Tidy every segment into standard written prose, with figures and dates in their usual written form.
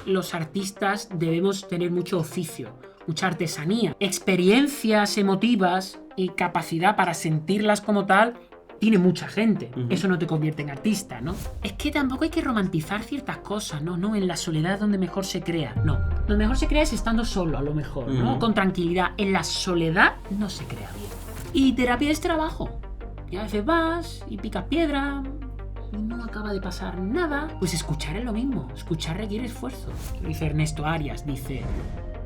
los artistas debemos tener mucho oficio, mucha artesanía, experiencias emotivas y capacidad para sentirlas como tal. Tiene mucha gente. Eso no te convierte en artista, ¿no? Es que tampoco hay que romantizar ciertas cosas, ¿no? No, en la soledad donde mejor se crea. No. Donde mejor se crea es estando solo, a lo mejor, ¿no? Con tranquilidad. En la soledad no se crea bien. Y terapia es trabajo. Y a veces vas y picas piedra y no acaba de pasar nada. Pues escuchar es lo mismo. Escuchar requiere esfuerzo. Dice Ernesto Arias, dice: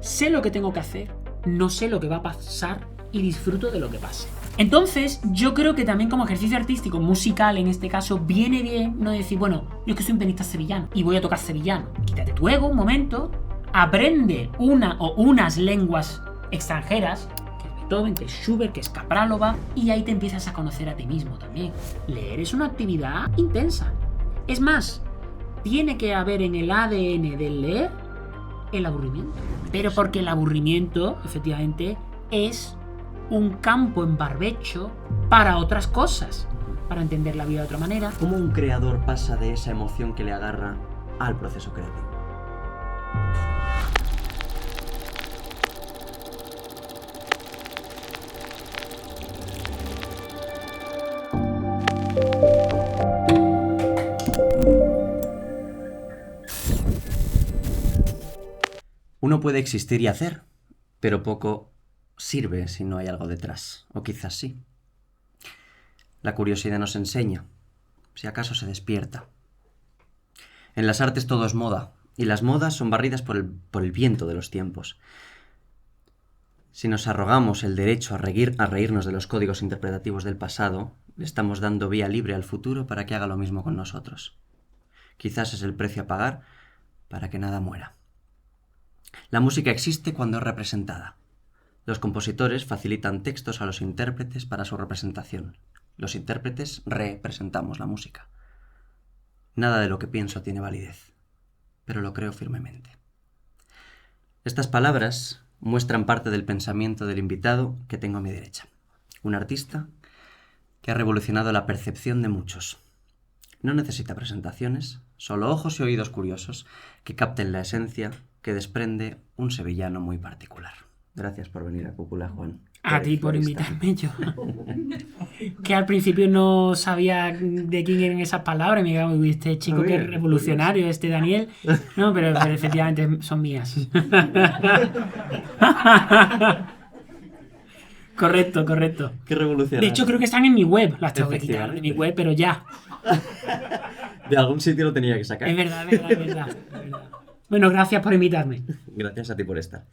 sé lo que tengo que hacer, no sé lo que va a pasar y disfruto de lo que pase. Entonces, yo creo que también como ejercicio artístico, musical en este caso, viene bien no decir, bueno, yo es que soy un pianista sevillano y voy a tocar sevillano. Quítate tu ego un momento, aprende una o unas lenguas extranjeras, que es Beethoven, que es Schubert, que es Capralova, y ahí te empiezas a conocer a ti mismo también. Leer es una actividad intensa. Es más, tiene que haber en el ADN del leer el aburrimiento. Pero porque el aburrimiento, efectivamente, es un campo en barbecho para otras cosas, para entender la vida de otra manera. ¿Cómo un creador pasa de esa emoción que le agarra al proceso creativo? Uno puede existir y hacer, pero poco sirve si no hay algo detrás, o quizás sí. La curiosidad nos enseña, si acaso se despierta. En las artes todo es moda, y las modas son barridas por el viento de los tiempos. Si nos arrogamos el derecho a reírnos de los códigos interpretativos del pasado, le estamos dando vía libre al futuro para que haga lo mismo con nosotros. Quizás es el precio a pagar para que nada muera. La música existe cuando es representada. Los compositores facilitan textos a los intérpretes para su representación. Los intérpretes representamos la música. Nada de lo que pienso tiene validez, pero lo creo firmemente. Estas palabras muestran parte del pensamiento del invitado que tengo a mi derecha. Un artista que ha revolucionado la percepción de muchos. No necesita presentaciones, solo ojos y oídos curiosos que capten la esencia que desprende un sevillano muy particular. Gracias por venir a Cúpula, Juan. A ti por invitarme, yo. Que al principio no sabía de quién eran esas palabras. Me digo, uy, este chico que es revolucionario, este Daniel. No, pero efectivamente son mías. Correcto. Qué revolucionario. De hecho, creo que están en mi web. Las tengo que quitar de mi web, pero ya. De algún sitio lo tenía que sacar. Es verdad. Bueno, gracias por invitarme. Gracias a ti por estar.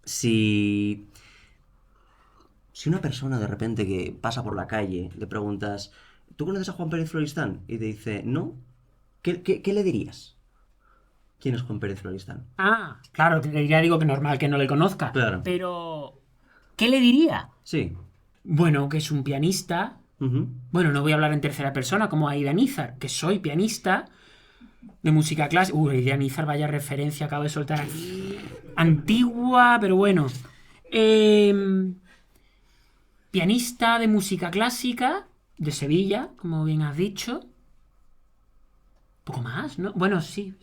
Si una persona de repente que pasa por la calle le preguntas, ¿tú conoces a Juan Pérez Floristán? Y te dice, no, ¿qué le dirías? ¿Quién es Juan Pérez Floristán? Ah, claro, te diría, digo que normal que no le conozca. Claro. Pero, ¿qué le diría? Sí. Bueno, que es un pianista. Bueno, no voy a hablar en tercera persona como Aida Nízar, que soy pianista de música clásica. Aida Nízar, vaya referencia, acabo de soltar aquí. Antigua, pero bueno. Pianista de música clásica de Sevilla, como bien has dicho. Poco más, ¿no? Bueno, sí.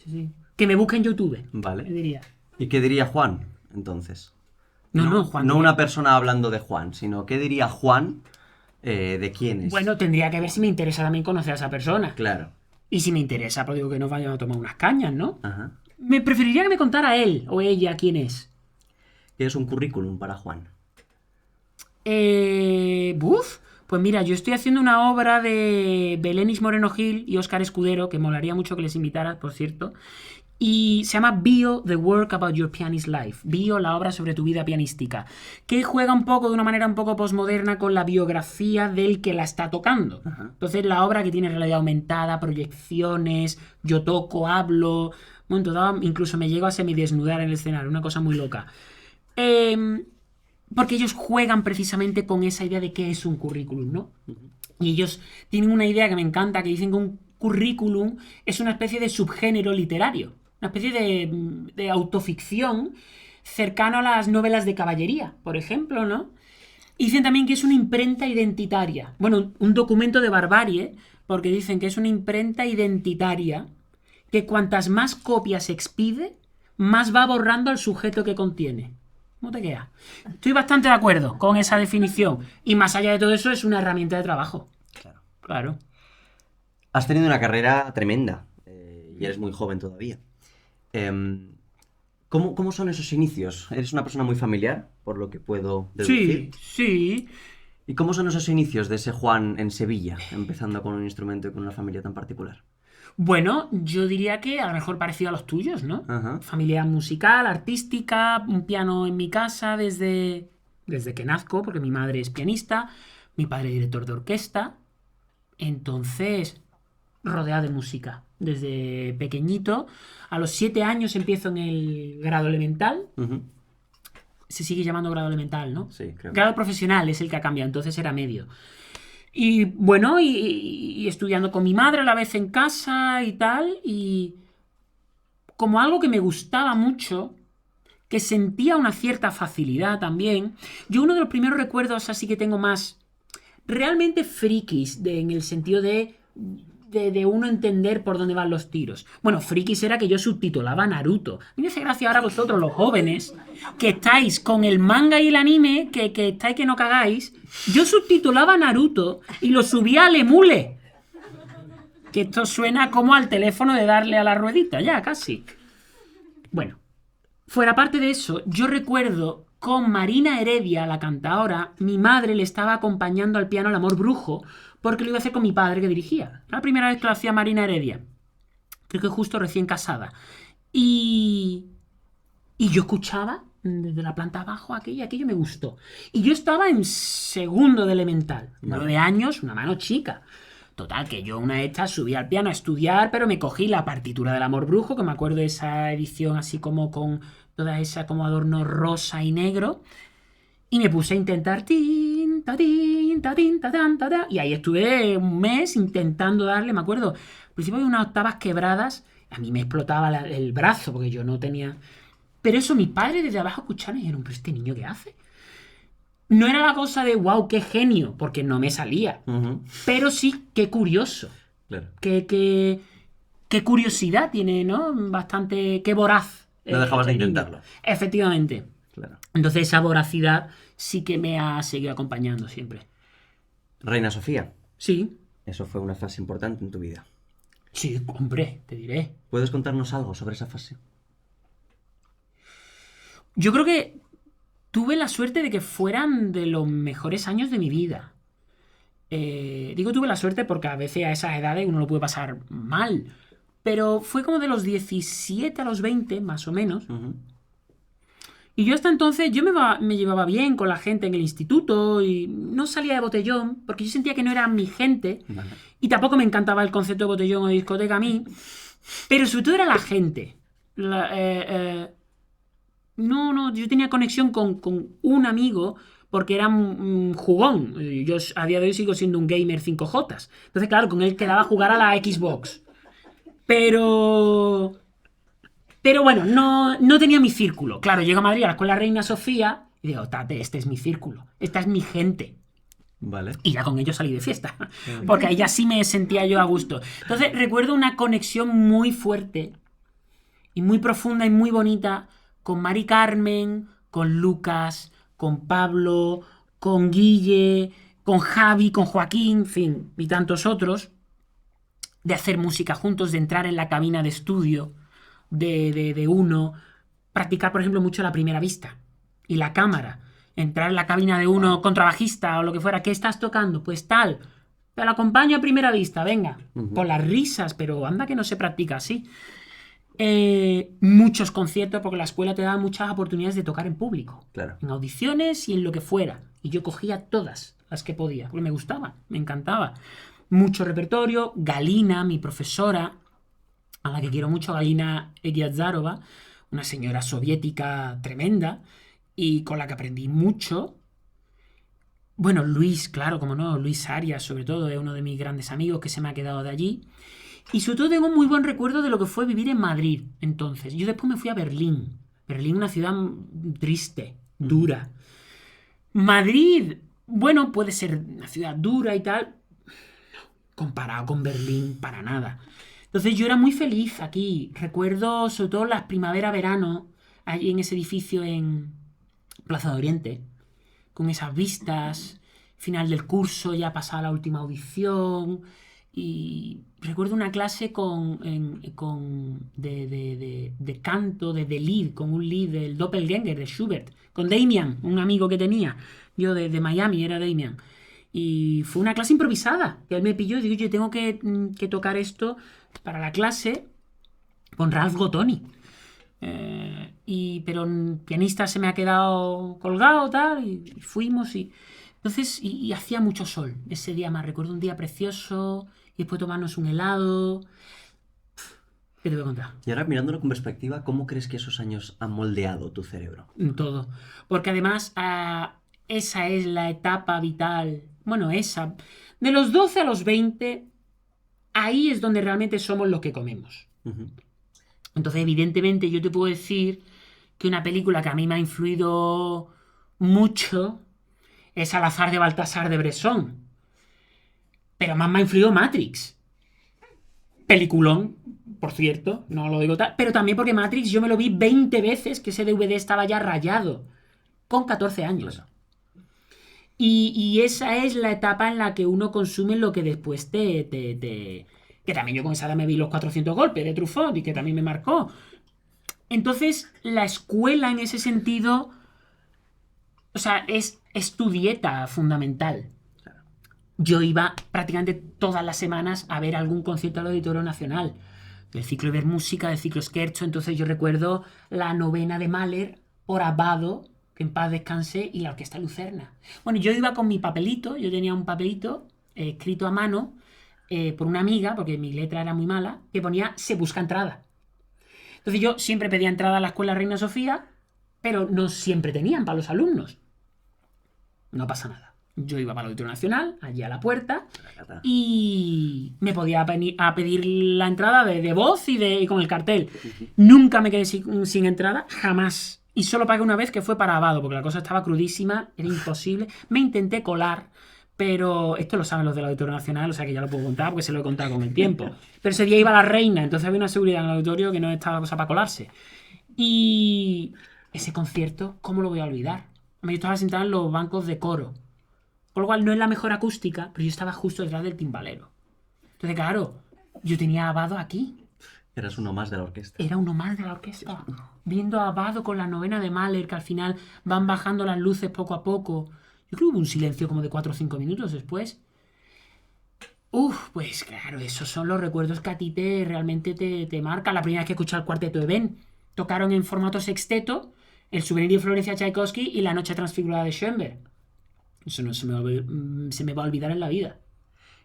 Que me busque en YouTube. Vale. Me diría. ¿Y qué diría Juan, entonces? No, Juan. No una persona hablando de Juan, sino ¿qué diría Juan de quién es? Bueno, tendría que ver si me interesa también conocer a esa persona. Claro. Y si me interesa, pues digo que nos vayan a tomar unas cañas, ¿no? Ajá. Me preferiría que me contara él o ella quién es. ¿Qué es un currículum para Juan? Pues mira, yo estoy haciendo una obra de Belenis Moreno Gil y Óscar Escudero, que molaría mucho que les invitaras, por cierto. Y se llama Bio, The Work About Your Pianist Life. Bio, la obra sobre tu vida pianística. Que juega un poco, de una manera un poco posmoderna, con la biografía del que la está tocando. Ajá. Entonces, la obra que tiene realidad aumentada, proyecciones, yo toco, hablo. Bueno, todo, incluso me llego a semidesnudar en el escenario, una cosa muy loca. Porque ellos juegan precisamente con esa idea de qué es un currículum, ¿no? Y ellos tienen una idea que me encanta, que dicen que un currículum es una especie de subgénero literario, una especie de autoficción cercano a las novelas de caballería, por ejemplo, ¿no? Y dicen también que es una imprenta identitaria. Bueno, un documento de barbarie, porque dicen que es una imprenta identitaria que cuantas más copias expide, más va borrando al sujeto que contiene. ¿Cómo te queda? Estoy bastante de acuerdo con esa definición. Y más allá de todo eso, es una herramienta de trabajo. Claro. Has tenido una carrera tremenda y eres muy joven todavía. ¿Cómo son esos inicios? Eres una persona muy familiar, por lo que puedo deducir. Sí. ¿Y cómo son esos inicios de ese Juan en Sevilla, empezando con un instrumento y con una familia tan particular? Bueno, yo diría que a lo mejor parecido a los tuyos, ¿no? Ajá. Familia musical, artística, un piano en mi casa desde que nazco, porque mi madre es pianista, mi padre director de orquesta. Entonces, rodeada de música. Desde pequeñito, a los 7 años empiezo en el grado elemental. Uh-huh. Se sigue llamando grado elemental, ¿no? Sí, creo. Grado profesional es el que ha cambiado, entonces era medio. Y bueno, y estudiando con mi madre a la vez en casa y tal, y como algo que me gustaba mucho, que sentía una cierta facilidad también. Yo uno de los primeros recuerdos así que tengo más realmente frikis, en el sentido de uno entender por dónde van los tiros. Bueno, frikis era que yo subtitulaba Naruto. A mí me hace gracia ahora vosotros, los jóvenes, que estáis con el manga y el anime, que estáis que no cagáis. Yo subtitulaba Naruto y lo subía al Emule. Que esto suena como al teléfono de darle a la ruedita, ya, casi. Bueno, fuera parte de eso, yo recuerdo con Marina Heredia, la cantadora, mi madre le estaba acompañando al piano El Amor Brujo, porque lo iba a hacer con mi padre que dirigía. La primera vez que lo hacía Marina Heredia. Creo que justo recién casada. Y yo escuchaba desde la planta abajo aquello me gustó. Y yo estaba en segundo de elemental. 9 años, una mano chica. Total, que yo una de estas subí al piano a estudiar, pero me cogí la partitura del Amor Brujo, que me acuerdo de esa edición así como con toda esa como adorno rosa y negro. Y me puse a intentar tin, ta, tin, ta, tin, ta, tan, ta, ta, y ahí estuve un mes intentando darle, me acuerdo. Al principio había unas octavas quebradas, a mí me explotaba el brazo porque yo no tenía. Pero eso, mis padres desde abajo escucharon y dijeron, pero ¿este niño qué hace? No era la cosa de wow, qué genio, porque no me salía. Uh-huh. Pero sí, qué curioso. Claro. Qué curiosidad tiene, ¿no? Bastante, qué voraz. No dejabas de intentarlo. Efectivamente. Claro. Entonces esa voracidad sí que me ha seguido acompañando siempre. Reina Sofía. Sí. Eso fue una fase importante en tu vida. Sí, hombre, te diré. ¿Puedes contarnos algo sobre esa fase? Yo creo que tuve la suerte de que fueran de los mejores años de mi vida. Digo tuve la suerte porque a veces a esas edades uno lo puede pasar mal. Pero fue como de los 17 a los 20, más o menos. Uh-huh. Y yo hasta entonces yo me llevaba bien con la gente en el instituto y no salía de botellón porque yo sentía que no era mi gente. Vale. Y tampoco me encantaba el concepto de botellón o de discoteca a mí. Pero sobre todo era la gente. No, yo tenía conexión con un amigo porque era un jugón. Yo a día de hoy sigo siendo un gamer 5J. Entonces, claro, con él quedaba a jugar a la Xbox. Pero bueno, no tenía mi círculo. Claro, llego a Madrid a la Escuela Reina Sofía y digo, tate, este es mi círculo. Esta es mi gente. Vale. Y ya con ellos salí de fiesta. Porque ahí ya sí me sentía yo a gusto. Entonces, recuerdo una conexión muy fuerte y muy profunda y muy bonita con Mari Carmen, con Lucas, con Pablo, con Guille, con Javi, con Joaquín, en fin, y tantos otros, de hacer música juntos, de entrar en la cabina de estudio de uno, practicar, por ejemplo, mucho la primera vista y la cámara, entrar en la cabina de uno contrabajista o lo que fuera, ¿qué estás tocando? Pues tal, te lo acompaño a primera vista, venga, con las risas, pero anda que no se practica así. Muchos conciertos, porque la escuela te daba muchas oportunidades de tocar en público, claro, en audiciones y en lo que fuera, y yo cogía todas las que podía, porque me gustaba, me encantaba. Mucho repertorio. Galina, mi profesora, a la que quiero mucho, Galina Egiazarova, una señora soviética tremenda y con la que aprendí mucho. Bueno, Luis, claro, como no, Luis Arias, sobre todo, es uno de mis grandes amigos que se me ha quedado de allí. Y sobre todo tengo un muy buen recuerdo de lo que fue vivir en Madrid, entonces. Yo después me fui a Berlín. Berlín, una ciudad triste, dura. Madrid, bueno, puede ser una ciudad dura y tal, comparado con Berlín, para nada. Entonces yo era muy feliz aquí. Recuerdo sobre todo las primavera-verano, allí en ese edificio en Plaza de Oriente, con esas vistas, final del curso, ya pasaba la última audición. Y recuerdo una clase de canto, de Lied, con un Lied del Doppelgänger de Schubert, con Damian, un amigo que tenía, yo de Miami, era Damian. Y fue una clase improvisada, que él me pilló y digo, yo tengo que tocar esto para la clase con Ralph Gottoni. Pero un pianista se me ha quedado colgado, tal, y fuimos y... Entonces, y hacía mucho sol ese día más. Recuerdo un día precioso y después tomarnos un helado. ¿Qué te voy a contar? Y ahora mirándolo con perspectiva, ¿cómo crees que esos años han moldeado tu cerebro? Todo. Porque además esa es la etapa vital. Bueno, esa. De los 12 a los 20, ahí es donde realmente somos lo que comemos. Uh-huh. Entonces, evidentemente, yo te puedo decir que una película que a mí me ha influido mucho es Salazar de Baltasar de Bresson. Pero más me ha influido Matrix. Peliculón, por cierto, no lo digo tal. Pero también porque Matrix yo me lo vi 20 veces, que ese DVD estaba ya rayado. Con 14 años. Claro. Y esa es la etapa en la que uno consume lo que después que también yo con esa edad me vi los 400 golpes de Truffaut y que también me marcó. Entonces, la escuela en ese sentido, o sea, es tu dieta fundamental. Yo iba prácticamente todas las semanas a ver algún concierto al Auditorio Nacional, del ciclo de ver música, del ciclo Scherzo. Entonces yo recuerdo la novena de Mahler por Abbado, que en paz descanse, y la Orquesta Lucerna. Bueno, yo iba con mi papelito, yo tenía un papelito escrito a mano por una amiga, porque mi letra era muy mala, que ponía "se busca entrada". Entonces yo siempre pedía entrada a la Escuela Reina Sofía, pero no siempre tenían para los alumnos. No pasa nada. Yo iba para el Auditorio Nacional, allí a la puerta, y me podía a pedir la entrada de voz y con el cartel. Nunca me quedé sin entrada, jamás. Y solo pagué una vez, que fue para Abbado, porque la cosa estaba crudísima, era imposible. Me intenté colar, pero esto lo saben los del Auditorio Nacional, o sea que ya lo puedo contar porque se lo he contado con el tiempo. Pero ese día iba la reina, entonces había una seguridad en el auditorio que no estaba la cosa para colarse. Y ese concierto, ¿cómo lo voy a olvidar? Yo estaba sentado en los bancos de coro, por lo cual no es la mejor acústica, pero yo estaba justo detrás del timbalero. Entonces, claro, yo tenía a Abbado aquí. Eras uno más de la orquesta. Era uno más de la orquesta. Viendo a Abbado con la novena de Mahler, que al final van bajando las luces poco a poco. Yo creo que hubo un silencio como de 4 o 5 minutos después. Pues claro, esos son los recuerdos que a ti realmente te marcan. La primera vez que escuché el cuarteto de Ben, tocaron en formato sexteto El Souvenir de Florencia Tchaikovsky y La Noche Transfigurada de Schoenberg. Eso no se me va a olvidar en la vida.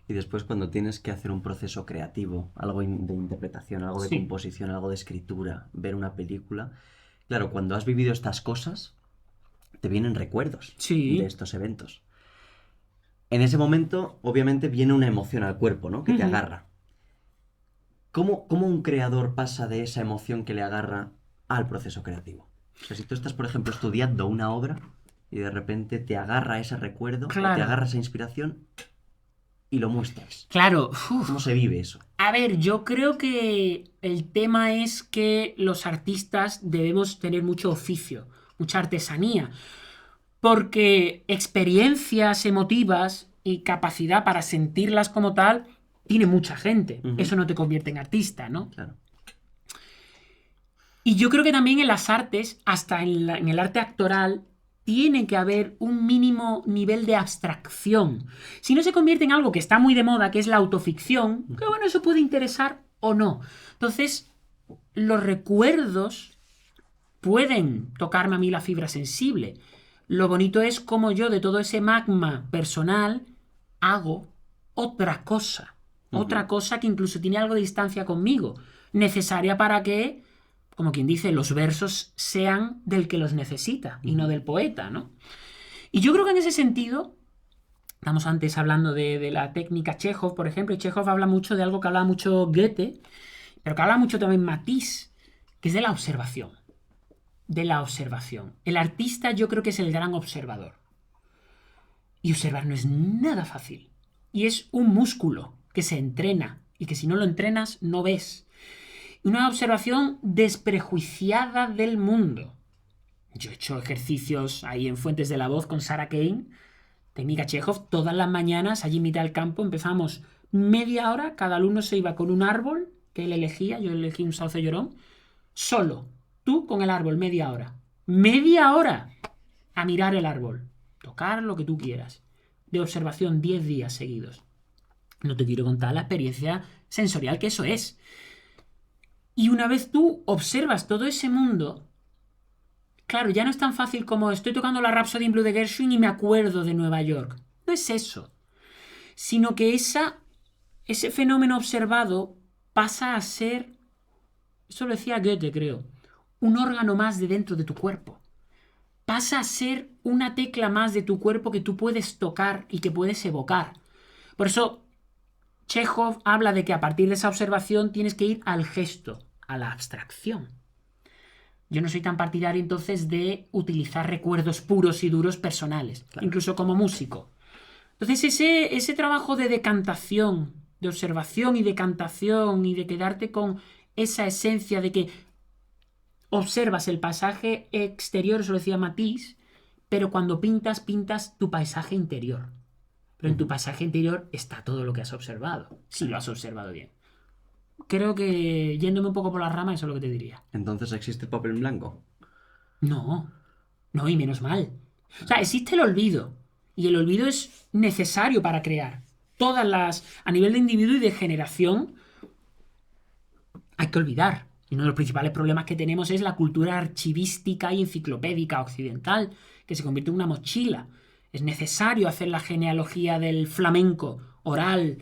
Y después, cuando tienes que hacer un proceso creativo, algo de interpretación, algo de composición, algo de escritura, ver una película, claro, cuando has vivido estas cosas, te vienen recuerdos de estos eventos. En ese momento, obviamente, viene una emoción al cuerpo, ¿no? Que te agarra. ¿Cómo un creador pasa de esa emoción que le agarra al proceso creativo? O sea, si tú estás, por ejemplo, estudiando una obra y de repente te agarra ese recuerdo, o te agarra esa inspiración y lo muestras. Claro. ¿Cómo se vive eso? A ver, yo creo que el tema es que los artistas debemos tener mucho oficio, mucha artesanía, porque experiencias emotivas y capacidad para sentirlas como tal tiene mucha gente. Eso no te convierte en artista, ¿no? Claro. Y yo creo que también en las artes, hasta en el arte actoral, tiene que haber un mínimo nivel de abstracción. Si no se convierte en algo que está muy de moda, que es la autoficción, que bueno, eso puede interesar o no. Entonces, los recuerdos pueden tocarme a mí la fibra sensible. Lo bonito es cómo yo, de todo ese magma personal, hago otra cosa. Otra cosa que incluso tiene algo de distancia conmigo, necesaria para que, como quien dice, los versos sean del que los necesita y no del poeta, ¿no? Y yo creo que en ese sentido, estamos antes hablando de la técnica Chekhov, por ejemplo, y Chekhov habla mucho de algo que habla mucho Goethe, pero que habla mucho también Matisse, que es de la observación. De la observación. El artista yo creo que es el gran observador. Y observar no es nada fácil. Y es un músculo que se entrena y que si no lo entrenas no ves. Una observación desprejuiciada del mundo. Yo he hecho ejercicios ahí en Fuentes de la Voz con Sarah Kane, técnica Chekhov, todas las mañanas allí en mitad del campo. Empezamos media hora, cada alumno se iba con un árbol que él elegía, yo elegí un sauce llorón, solo, tú con el árbol, media hora a mirar el árbol, tocar lo que tú quieras, de observación 10 días seguidos. No te quiero contar la experiencia sensorial que eso es. Y una vez tú observas todo ese mundo, claro, ya no es tan fácil como estoy tocando la Rhapsody in Blue de Gershwin y me acuerdo de Nueva York. No es eso, sino que ese fenómeno observado pasa a ser, eso lo decía Goethe, creo, un órgano más de dentro de tu cuerpo. Pasa a ser una tecla más de tu cuerpo que tú puedes tocar y que puedes evocar. Por eso Chekhov habla de que a partir de esa observación tienes que ir al gesto, a la abstracción. Yo no soy tan partidario entonces de utilizar recuerdos puros y duros personales, claro, incluso como músico. Entonces ese trabajo de decantación, de observación y decantación y de quedarte con esa esencia de que observas el paisaje exterior, eso lo decía Matisse, pero cuando pintas tu paisaje interior. Pero en tu paisaje interior está todo lo que has observado, si lo has observado bien. Creo que, yéndome un poco por las ramas, eso es lo que te diría. ¿Entonces existe el papel en blanco? No, y menos mal. O sea, existe el olvido, y el olvido es necesario para crear. A nivel de individuo y de generación, hay que olvidar. Y uno de los principales problemas que tenemos es la cultura archivística y enciclopédica occidental, que se convierte en una mochila. Es necesario hacer la genealogía del flamenco, oral,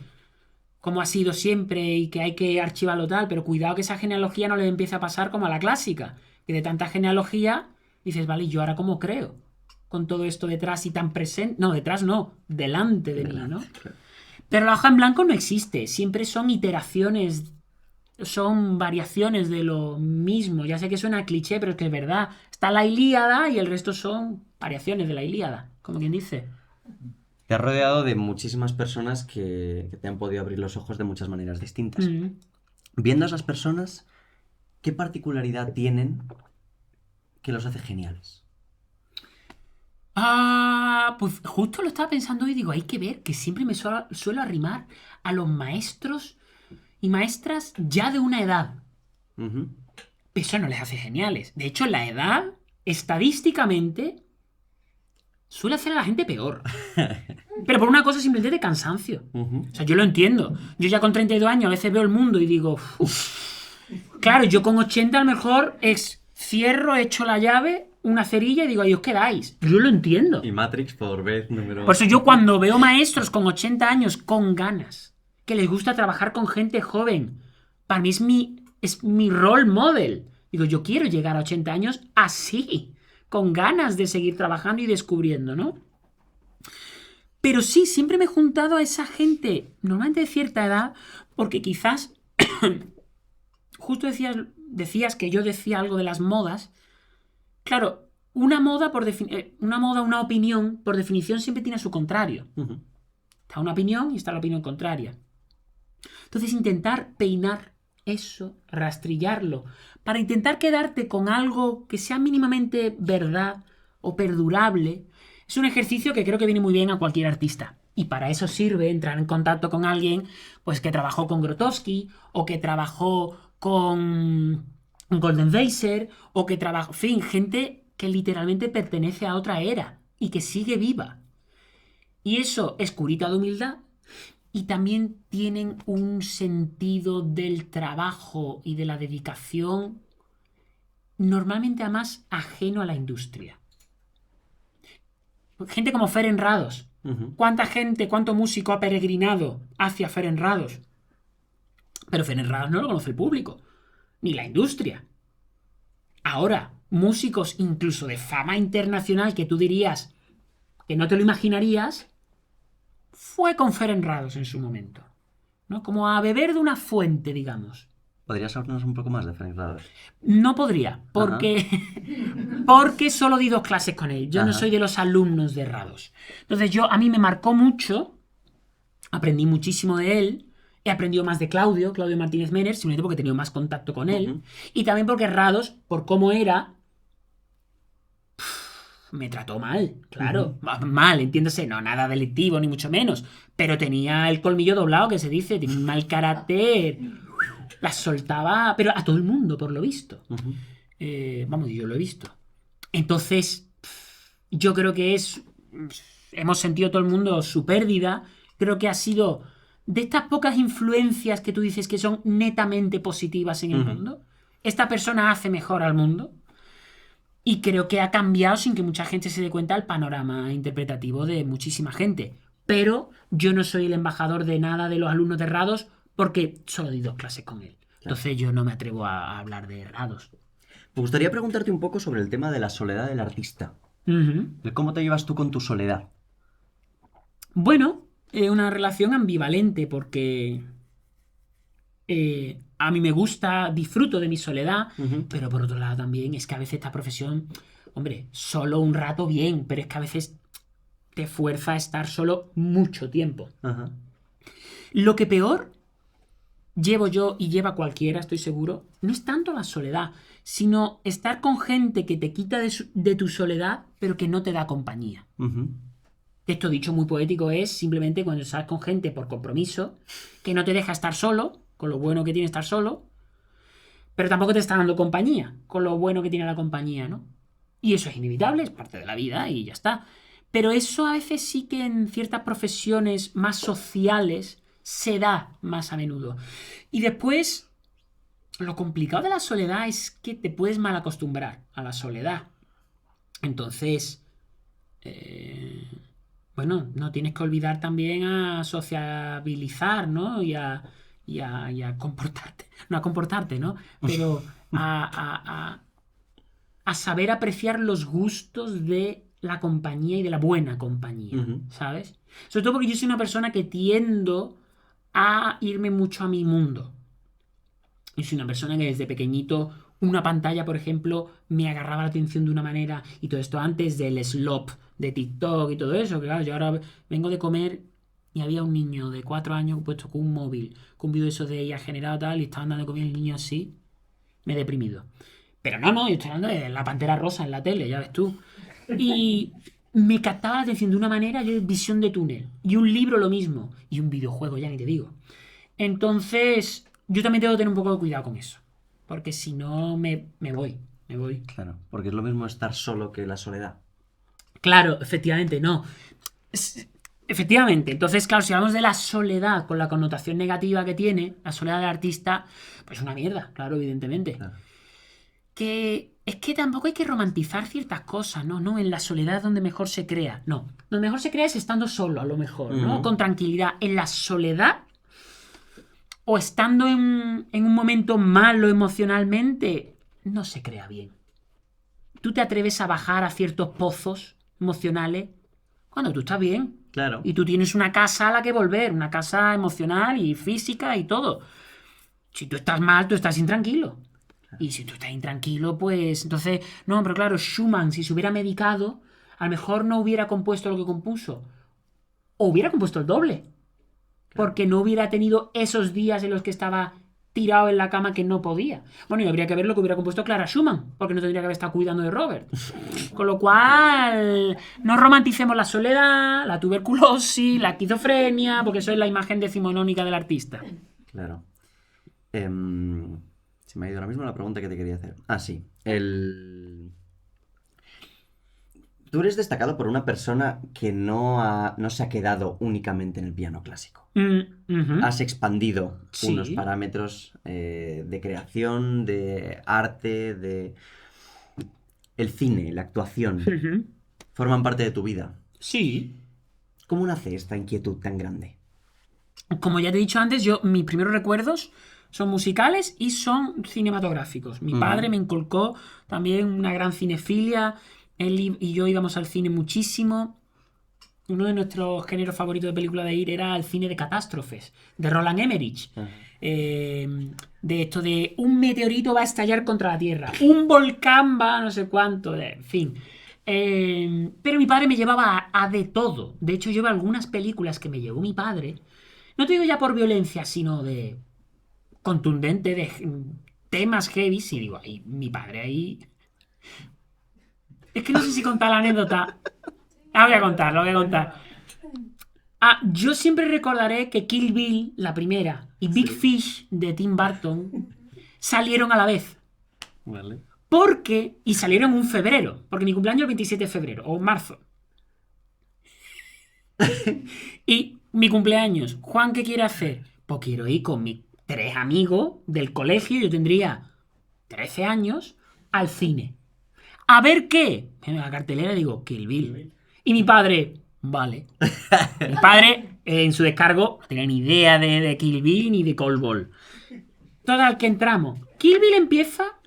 como ha sido siempre y que hay que archivarlo tal, pero cuidado que esa genealogía no le empiece a pasar como a la clásica, que de tanta genealogía dices, vale, ¿y yo ahora cómo creo? Con todo esto detrás y tan presente, no, detrás no, delante de mí, ¿no? Claro. Pero la hoja en blanco no existe, siempre son iteraciones, son variaciones de lo mismo. Ya sé que suena cliché, pero es que es verdad. Está la Ilíada y el resto son variaciones de la Ilíada, como quien dice. Te has rodeado de muchísimas personas que te han podido abrir los ojos de muchas maneras distintas. Viendo a esas personas, ¿qué particularidad tienen que los hace geniales? Pues justo lo estaba pensando hoy y digo, hay que ver que siempre me suelo arrimar a los maestros y maestras ya de una edad. Eso no les hace geniales. De hecho, la edad, estadísticamente, suele hacer a la gente peor. Pero por una cosa simplemente de cansancio. O sea, yo lo entiendo. Yo ya con 32 años a veces veo el mundo y digo, claro, yo con 80 a lo mejor cierro, echo la llave, una cerilla y digo, ahí os quedáis. Yo lo entiendo. Y Matrix por vez número... Por eso yo cuando veo maestros con 80 años con ganas, que les gusta trabajar con gente joven, para mí es mi role model. Digo, yo quiero llegar a 80 años así, con ganas de seguir trabajando y descubriendo, ¿no? Pero sí, siempre me he juntado a esa gente, normalmente de cierta edad, porque quizás, justo decías que yo decía algo de las modas. Claro, una opinión, por definición, siempre tiene su contrario. Está una opinión y está la opinión contraria. Entonces, intentar peinar eso, rastrillarlo, para intentar quedarte con algo que sea mínimamente verdad o perdurable, es un ejercicio que creo que viene muy bien a cualquier artista. Y para eso sirve entrar en contacto con alguien pues, que trabajó con Grotowski o que trabajó con Golden Weiser o que trabajó... En fin, gente que literalmente pertenece a otra era y que sigue viva. Y eso es curita de humildad. Y también tienen un sentido del trabajo y de la dedicación normalmente además ajeno a la industria. Gente como Ferenc Rados. ¿Cuánta gente, cuánto músico ha peregrinado hacia Ferenc Rados? Pero Ferenc Rados no lo conoce el público, ni la industria. Ahora, músicos incluso de fama internacional que tú dirías que no te lo imaginarías, fue con Ferenc Rados en su momento, ¿no? Como a beber de una fuente, digamos. ¿Podrías hablarnos un poco más de Ferenc Rados? No podría, porque solo di 2 clases con él. Yo no soy de los alumnos de Rados. Entonces a mí me marcó mucho, aprendí muchísimo de él, He aprendido más de Claudio Martínez Mener, simplemente porque he tenido más contacto con él. Y también porque Rados, por cómo era, me trató mal, claro. Mal, entiéndase, no nada delictivo, ni mucho menos. Pero tenía el colmillo doblado, que se dice, tenía un mal carácter. Las soltaba, pero a todo el mundo, por lo visto. Vamos, yo lo he visto. Entonces, yo creo que hemos sentido todo el mundo su pérdida. Creo que ha sido de estas pocas influencias que tú dices que son netamente positivas en el mundo. Esta persona hace mejor al mundo. Y creo que ha cambiado, sin que mucha gente se dé cuenta, el panorama interpretativo de muchísima gente. Pero yo no soy el embajador de nada de los alumnos de Rados, porque solo di 2 clases con él. Claro. Entonces yo no me atrevo a hablar de Rados. Me gustaría preguntarte un poco sobre el tema de la soledad del artista. ¿Cómo te llevas tú con tu soledad? Bueno, es una relación ambivalente, porque a mí me gusta, disfruto de mi soledad, pero por otro lado también es que a veces esta profesión, hombre, solo un rato bien, pero es que a veces te fuerza a estar solo mucho tiempo. Lo que peor llevo yo y lleva cualquiera, estoy seguro, no es tanto la soledad, sino estar con gente que te quita de tu soledad, pero que no te da compañía. Esto, dicho muy poético, es simplemente cuando estás con gente por compromiso, que no te deja estar solo, con lo bueno que tiene estar solo, pero tampoco te está dando compañía, con lo bueno que tiene la compañía, ¿no? Y eso es inevitable, es parte de la vida y ya está. Pero eso a veces sí que en ciertas profesiones más sociales se da más a menudo. Y después, lo complicado de la soledad es que te puedes mal acostumbrar a la soledad. Entonces, bueno, no tienes que olvidar también a sociabilizar, ¿no? Y a comportarte. No a comportarte, ¿no? Pero a saber apreciar los gustos de la compañía y de la buena compañía, ¿sabes? Sobre todo porque yo soy una persona que tiendo a irme mucho a mi mundo. Yo soy una persona que desde pequeñito una pantalla, por ejemplo, me agarraba la atención de una manera, y todo esto antes del slop de TikTok y todo eso, que claro, yo ahora vengo de comer y había un niño de 4 años puesto con un móvil, con un vídeo de esos de ella generado tal, y estaban dando comida al niño así, me he deprimido. Pero no, yo estoy hablando de la Pantera Rosa en la tele, ya ves tú. Y me captaba la atención de una manera, yo visión de túnel. Y un libro lo mismo. Y un videojuego, ya ni te digo. Entonces, yo también tengo que tener un poco de cuidado con eso. Porque si no, me voy. Claro, porque es lo mismo estar solo que la soledad. Claro, efectivamente, no. Efectivamente. Entonces, claro, si hablamos de la soledad con la connotación negativa que tiene, la soledad del artista, pues una mierda, claro, evidentemente. Claro. Que es que tampoco hay que romantizar ciertas cosas, ¿no? No, en la soledad es donde mejor se crea. No, donde mejor se crea es estando solo, a lo mejor, ¿no? Con tranquilidad. En la soledad, o estando en un momento malo emocionalmente, no se crea bien. Tú te atreves a bajar a ciertos pozos emocionales cuando tú estás bien. Claro. Y tú tienes una casa a la que volver, una casa emocional y física y todo. Si tú estás mal, tú estás intranquilo. Y si tú estás intranquilo, pues entonces... No, pero claro, Schumann, si se hubiera medicado, a lo mejor no hubiera compuesto lo que compuso. O hubiera compuesto el doble. Claro. Porque no hubiera tenido esos días en los que estaba tirado en la cama que no podía. Bueno, y habría que ver lo que hubiera compuesto Clara Schumann, porque no tendría que haber estado cuidando de Robert. Con lo cual, no romanticemos la soledad, la tuberculosis, la esquizofrenia, porque eso es la imagen decimonónica del artista. Claro. Se me ha ido ahora mismo la pregunta que te quería hacer. Ah, sí. Tú eres destacado por una persona que no se ha quedado únicamente en el piano clásico. Has expandido unos parámetros de creación, de arte, de... El cine, la actuación, forman parte de tu vida. Sí. ¿Cómo nace esta inquietud tan grande? Como ya te he dicho antes, mis primeros recuerdos son musicales y son cinematográficos. Mi padre me inculcó también una gran cinefilia. Él y yo íbamos al cine muchísimo. Uno de nuestros géneros favoritos de película de ir era el cine de catástrofes, de Roland Emmerich. De esto de un meteorito va a estallar contra la Tierra, un volcán va a no sé cuánto, en fin. Pero mi padre me llevaba a de todo. De hecho, yo veo algunas películas que me llevó mi padre No te digo ya por violencia, sino de contundente, de temas heavy. Y digo, ahí, mi padre ahí... Es que no sé si contar la anécdota. La voy a contar, la voy a contar. Yo siempre recordaré que Kill Bill, la primera, y Big Fish de Tim Burton salieron a la vez. Vale. Y salieron en febrero, porque mi cumpleaños es el 27 de febrero, o marzo. Y mi cumpleaños, Juan, ¿qué quiere hacer? Pues quiero ir con mis 3 amigos del colegio, yo tendría 13 años, al cine. ¿A ver qué? En la cartelera digo, Kill Bill. Y mi padre, vale. Mi padre, en su descargo, no tenía ni idea de Kill Bill ni de Cold Ball. Total, que entramos. Kill Bill empieza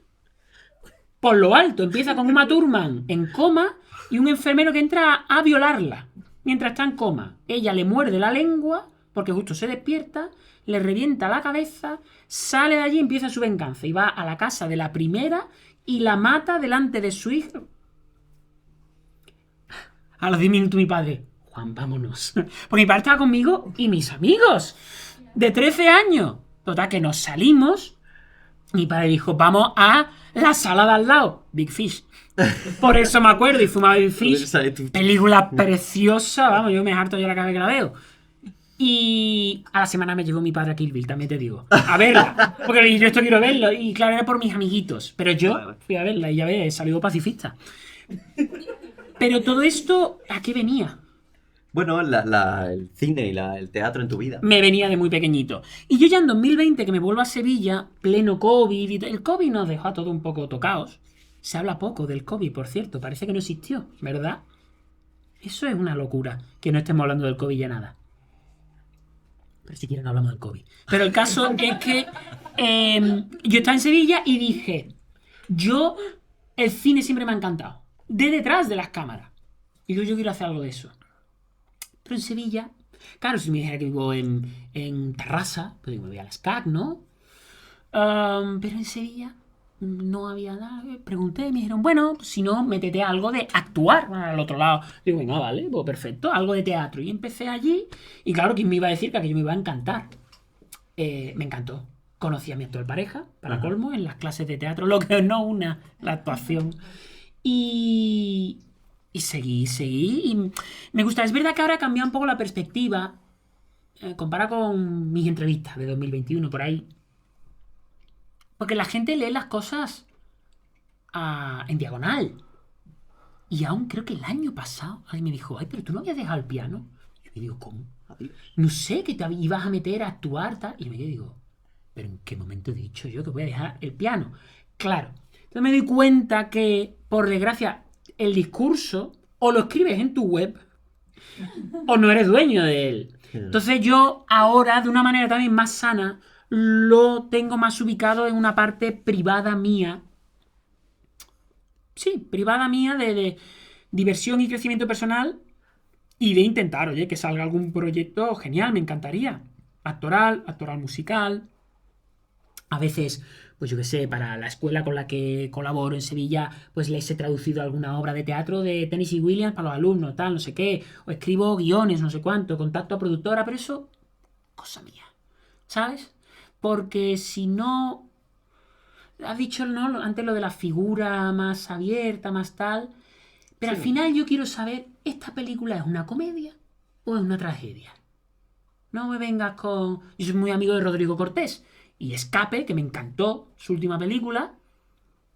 por lo alto. Empieza con Uma Thurman en coma y un enfermero que entra a violarla mientras está en coma. Ella le muerde la lengua porque justo se despierta, le revienta la cabeza, sale de allí y empieza su venganza. Y va a la casa de la primera y la mata delante de su hijo. A los 10 minutos mi padre, Juan, vámonos. Porque mi padre estaba conmigo y mis amigos de 13 años. Total, que nos salimos. Mi padre dijo, vamos a la sala de al lado, Big Fish. Por eso me acuerdo, y fumaba Big Fish. Película preciosa, vamos, yo me harto ya la cada vez que la veo. Y a la semana me llevó mi padre a Kill Bill, también te digo. A verla, porque le dije, yo esto quiero verlo. Y claro, era por mis amiguitos. Pero yo fui a verla y ya ves, salió pacifista. Pero todo esto, ¿a qué venía? Bueno, el cine y el teatro en tu vida. Me venía de muy pequeñito. Y yo ya en 2020, que me vuelvo a Sevilla, pleno COVID, y el COVID nos dejó a todos un poco tocados. Se habla poco del COVID, por cierto, parece que no existió, ¿verdad? Eso es una locura, que no estemos hablando del COVID ya nada. Pero si quieren no hablamos del COVID. Pero el caso es que yo estaba en Sevilla y dije, el cine siempre me ha encantado. De detrás de las cámaras. Y yo quiero hacer algo de eso. Pero en Sevilla, claro, si me dijera que vivo en Terrassa, pues me voy a las CAC, ¿no? Pero en Sevilla no había nada. Pregunté y me dijeron, bueno, pues si no, métete a algo de actuar al otro lado. Digo, venga, vale, pues perfecto, algo de teatro. Y empecé allí, y claro, ¿quién me iba a decir que aquello me iba a encantar? Me encantó. Conocí a mi actual pareja, para colmo, en las clases de teatro, lo que no la actuación. Y seguí. Y me gusta. Es verdad que ahora ha cambiado un poco la perspectiva. Compara con mis entrevistas de 2021, por ahí. Porque la gente lee las cosas en diagonal. Y aún creo que el año pasado alguien me dijo, ay, pero tú no habías dejado el piano. Y yo me digo, ¿cómo? No sé, que te ibas a meter a actuar, tal. Y me digo, ¿pero en qué momento he dicho yo que voy a dejar el piano? Claro. Entonces me doy cuenta que, por desgracia, el discurso o lo escribes en tu web o no eres dueño de él. Entonces yo ahora, de una manera también más sana, lo tengo más ubicado en una parte privada mía. Sí, privada mía de diversión y crecimiento personal y de intentar, oye, que salga algún proyecto genial, me encantaría. Actoral musical. A veces, pues yo qué sé, para la escuela con la que colaboro en Sevilla, pues les he traducido alguna obra de teatro de Tennessee Williams para los alumnos, tal, no sé qué. O escribo guiones, no sé cuánto, contacto a productora, pero eso, cosa mía, ¿sabes? Porque si no... Has dicho, ¿no? Antes lo de la figura más abierta, más tal. Pero sí. Al final yo quiero saber, ¿esta película es una comedia o es una tragedia? No me vengas con... Yo soy muy amigo de Rodrigo Cortés. Y Escape, que me encantó, su última película.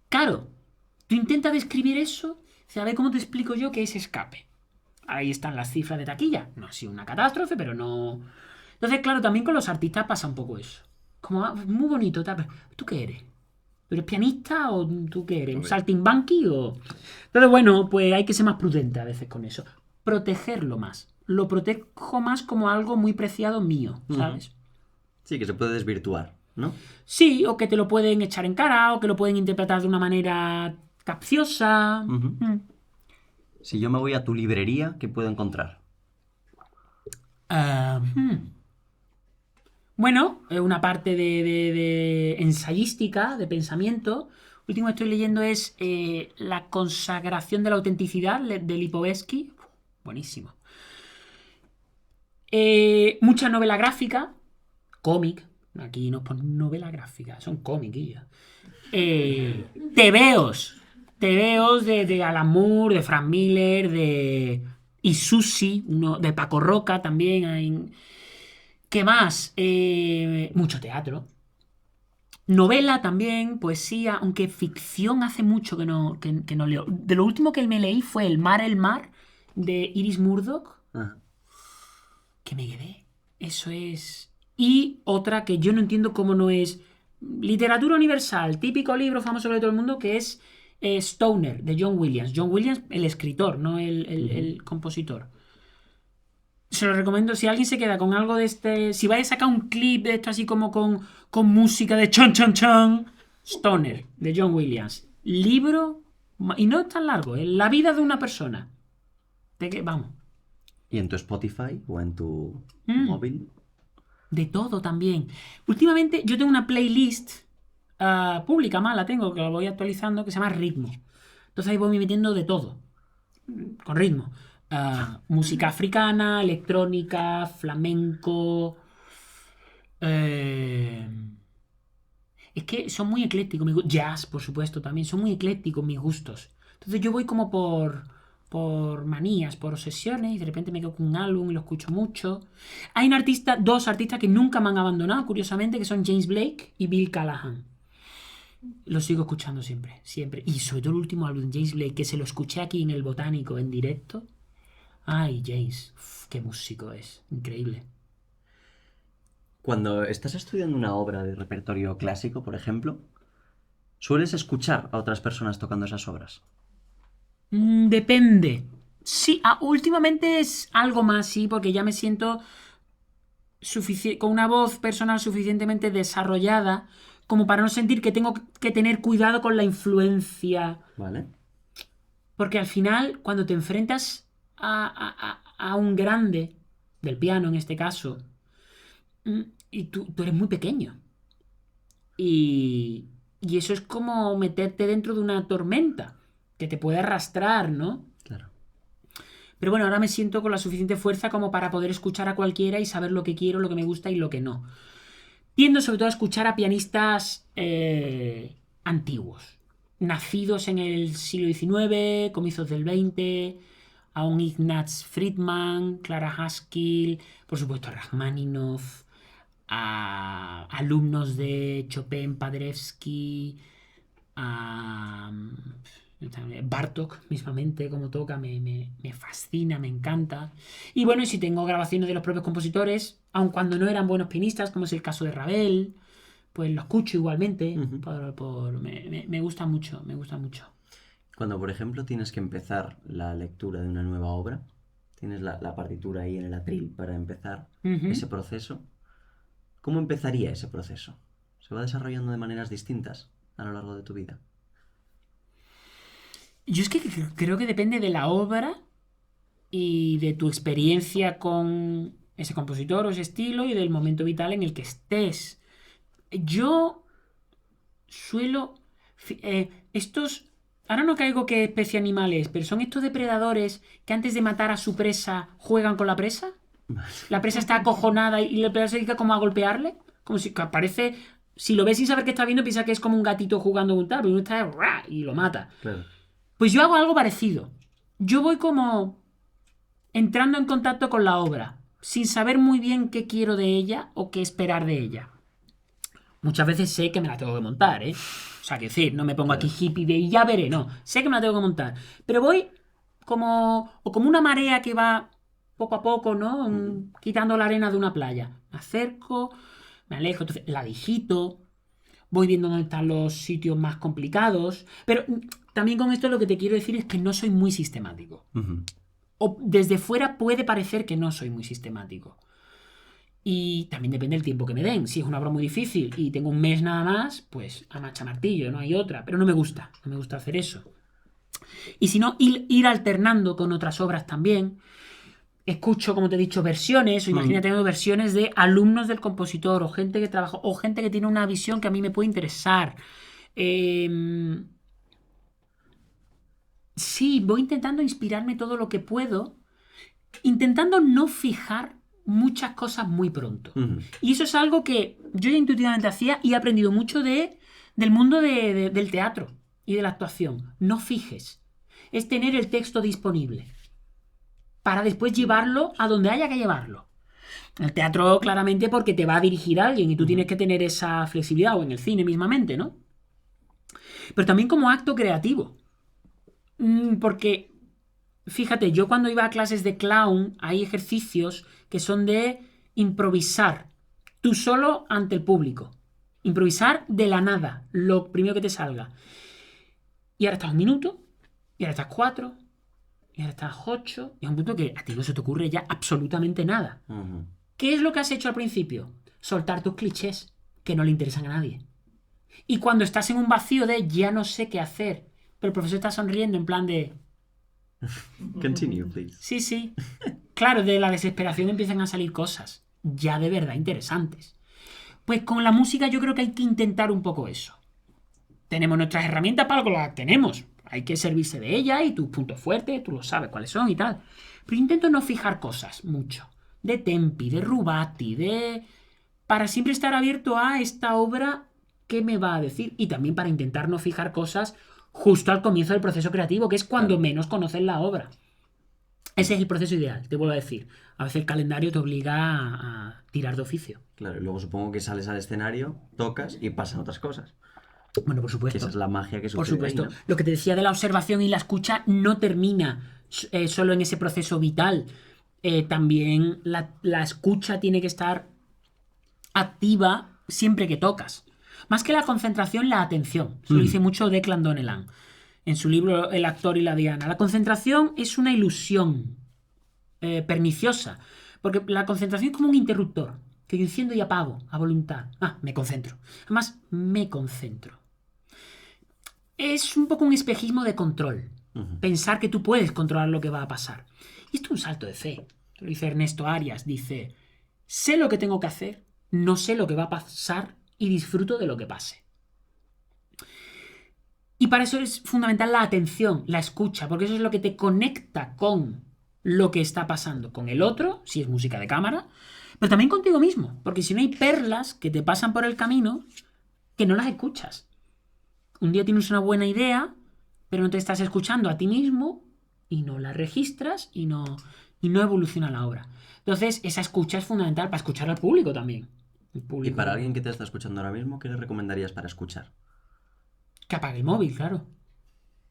Claro, tú intentas describir eso, a ver cómo te explico yo qué es Escape. Ahí están las cifras de taquilla. No ha sido una catástrofe, pero no... Entonces, claro, también con los artistas pasa un poco eso. Como, muy bonito, tal. ¿Tú qué eres? ¿Tú eres pianista o tú qué eres? ¿Un saltimbanqui o...? Entonces, bueno, pues hay que ser más prudente a veces con eso. Protegerlo más. Lo protejo más como algo muy preciado mío, ¿sabes? Sí, que se puede desvirtuar, ¿no? Sí, o que te lo pueden echar en cara, o que lo pueden interpretar de una manera capciosa. Si yo me voy a tu librería, ¿qué puedo encontrar? Bueno, una parte de ensayística, de pensamiento. Último que estoy leyendo es La consagración de la autenticidad, de Lipovetsky. Buenísimo. Mucha novela gráfica, cómic. Aquí no ponen novela gráfica, son cómics. Tebeos de Alan Moore, de Frank Miller, de Isusi, uno de Paco Roca también. ¿Qué más? Mucho teatro. Novela también, poesía, aunque ficción hace mucho que no leo. De lo último que me leí fue El mar, de Iris Murdoch. Ajá. Que me quedé. Eso es. Y otra que yo no entiendo cómo no es literatura universal, típico libro famoso de todo el mundo, que es Stoner, de John Williams. John Williams, el escritor, no el compositor. Se lo recomiendo. Si alguien se queda con algo de este. Si vais a sacar un clip de esto así como con música de chon chon chon. Stoner, de John Williams. Libro. Y no es tan largo. Es la vida de una persona. Vamos. ¿Y en tu Spotify o en tu móvil? De todo también. Últimamente yo tengo una playlist pública, más la tengo, que la voy actualizando, que se llama Ritmo. Entonces ahí voy metiendo de todo. Con ritmo. Música africana, electrónica, flamenco. Es que son muy eclécticos. Jazz, por supuesto, también. Son muy eclécticos mis gustos. Entonces yo voy como por manías, por obsesiones, y de repente me quedo con un álbum y lo escucho mucho. Hay dos artistas que nunca me han abandonado, curiosamente, que son James Blake y Bill Callahan. Lo sigo escuchando siempre, siempre. Y sobre todo el último álbum de James Blake, que se lo escuché aquí en el Botánico en directo. Ay, James, qué músico es, increíble. Cuando estás estudiando una obra de repertorio clásico, por ejemplo, ¿sueles escuchar a otras personas tocando esas obras? Depende. Sí, últimamente es algo más, sí, porque ya me siento con una voz personal suficientemente desarrollada como para no sentir que tengo que tener cuidado con la influencia. Vale. Porque al final, cuando te enfrentas a un grande del piano, en este caso, y tú eres muy pequeño. Y eso es como meterte dentro de una tormenta que te puede arrastrar, ¿no? Claro. Pero bueno, ahora me siento con la suficiente fuerza como para poder escuchar a cualquiera y saber lo que quiero, lo que me gusta y lo que no. Tiendo sobre todo a escuchar a pianistas antiguos, nacidos en el siglo XIX, comienzos del XX, a un Ignaz Friedman, Clara Haskell, por supuesto a Rachmaninoff, a alumnos de Chopin, Paderewski, a Bartók mismamente, como toca, me fascina, me encanta. Y bueno, y si tengo grabaciones de los propios compositores, aun cuando no eran buenos pianistas, como es el caso de Ravel, pues lo escucho igualmente. Me gusta mucho, me gusta mucho. Cuando, por ejemplo, tienes que empezar la lectura de una nueva obra, tienes la partitura ahí en el atril para empezar ese proceso, ¿cómo empezaría ese proceso? ¿Se va desarrollando de maneras distintas a lo largo de tu vida? Yo es que creo que depende de la obra y de tu experiencia con ese compositor o ese estilo y del momento vital en el que estés. Yo suelo... Ahora no caigo qué especie animal es, pero son estos depredadores que antes de matar a su presa juegan con la presa. La presa está acojonada y la presa se dedica como a golpearle. Como si parece... Si lo ves sin saber qué está viendo, piensa que es como un gatito jugando con tal, pero uno está y lo mata. Claro. Pues yo hago algo parecido. Yo voy como entrando en contacto con la obra, sin saber muy bien qué quiero de ella o qué esperar de ella. Muchas veces sé que me la tengo que montar, ¿eh? O sea, quiero decir, no me pongo aquí hippie de y ya veré, no. Sé que me la tengo que montar. Pero voy como una marea que va poco a poco, ¿no? Quitando la arena de una playa. Me acerco, me alejo, entonces la digito. Voy viendo dónde están los sitios más complicados. Pero también con esto lo que te quiero decir es que no soy muy sistemático. O desde fuera puede parecer que no soy muy sistemático. Y también depende del tiempo que me den. Si es una obra muy difícil y tengo un mes nada más, pues a macha martillo, no hay otra. Pero no me gusta hacer eso. Y si no, ir alternando con otras obras también. Escucho, como te he dicho, versiones, o imagínate teniendo versiones de alumnos del compositor, o gente que trabaja, o gente que tiene una visión que a mí me puede interesar. Sí, voy intentando inspirarme todo lo que puedo, intentando no fijar muchas cosas muy pronto. Y eso es algo que yo ya intuitivamente hacía y he aprendido mucho del mundo del teatro y de la actuación. No fijes. Es tener el texto disponible para después llevarlo a donde haya que llevarlo. El teatro, claramente, porque te va a dirigir a alguien y tú tienes que tener esa flexibilidad, o en el cine mismamente, ¿no? Pero también como acto creativo. Porque, fíjate, yo cuando iba a clases de clown, hay ejercicios que son de improvisar tú solo ante el público. Improvisar de la nada, lo primero que te salga. Y ahora estás 1 minuto, y ahora estás 4, y ahora estás 8, y a un punto que a ti no se te ocurre ya absolutamente nada. ¿Qué es lo que has hecho al principio? Soltar tus clichés, que no le interesan a nadie. Y cuando estás en un vacío de ya no sé qué hacer, pero el profesor está sonriendo en plan de... Continue, please. Sí. Claro, de la desesperación empiezan a salir cosas ya de verdad interesantes. Pues con la música yo creo que hay que intentar un poco eso. Tenemos nuestras herramientas para lo que las tenemos. Hay que servirse de ellas y tus puntos fuertes, tú lo sabes cuáles son y tal. Pero intento no fijar cosas mucho. De tempi, de rubati, para siempre estar abierto a esta obra que me va a decir. Y también para intentar no fijar cosas justo al comienzo del proceso creativo, que es cuando menos conoces la obra. Ese es el proceso ideal, te vuelvo a decir. A veces el calendario te obliga a tirar de oficio. Claro, y luego supongo que sales al escenario, tocas y pasan otras cosas. Bueno, por supuesto. Esa es la magia que sucede. Por supuesto. Ahí, ¿no? Lo que te decía de la observación y la escucha no termina solo en ese proceso vital. También la escucha tiene que estar activa siempre que tocas. Más que la concentración, la atención. Se lo dice mucho Declan Donnellan en su libro El actor y la diana. La concentración es una ilusión perniciosa, porque la concentración es como un interruptor que yo enciendo y apago a voluntad. Me concentro. Además, me concentro. Es un poco un espejismo de control. Pensar que tú puedes controlar lo que va a pasar. Y esto es un salto de fe. Lo dice Ernesto Arias. Dice, sé lo que tengo que hacer, no sé lo que va a pasar y disfruto de lo que pase. Y para eso es fundamental la atención, la escucha, porque eso es lo que te conecta con lo que está pasando, con el otro, si es música de cámara, pero también contigo mismo, porque si no hay perlas que te pasan por el camino que no las escuchas. Un día tienes una buena idea, pero no te estás escuchando a ti mismo y no la registras y no evoluciona la obra. Entonces, esa escucha es fundamental para escuchar al público también. El público... Y para alguien que te está escuchando ahora mismo, ¿qué le recomendarías para escuchar? Que apague el móvil, claro.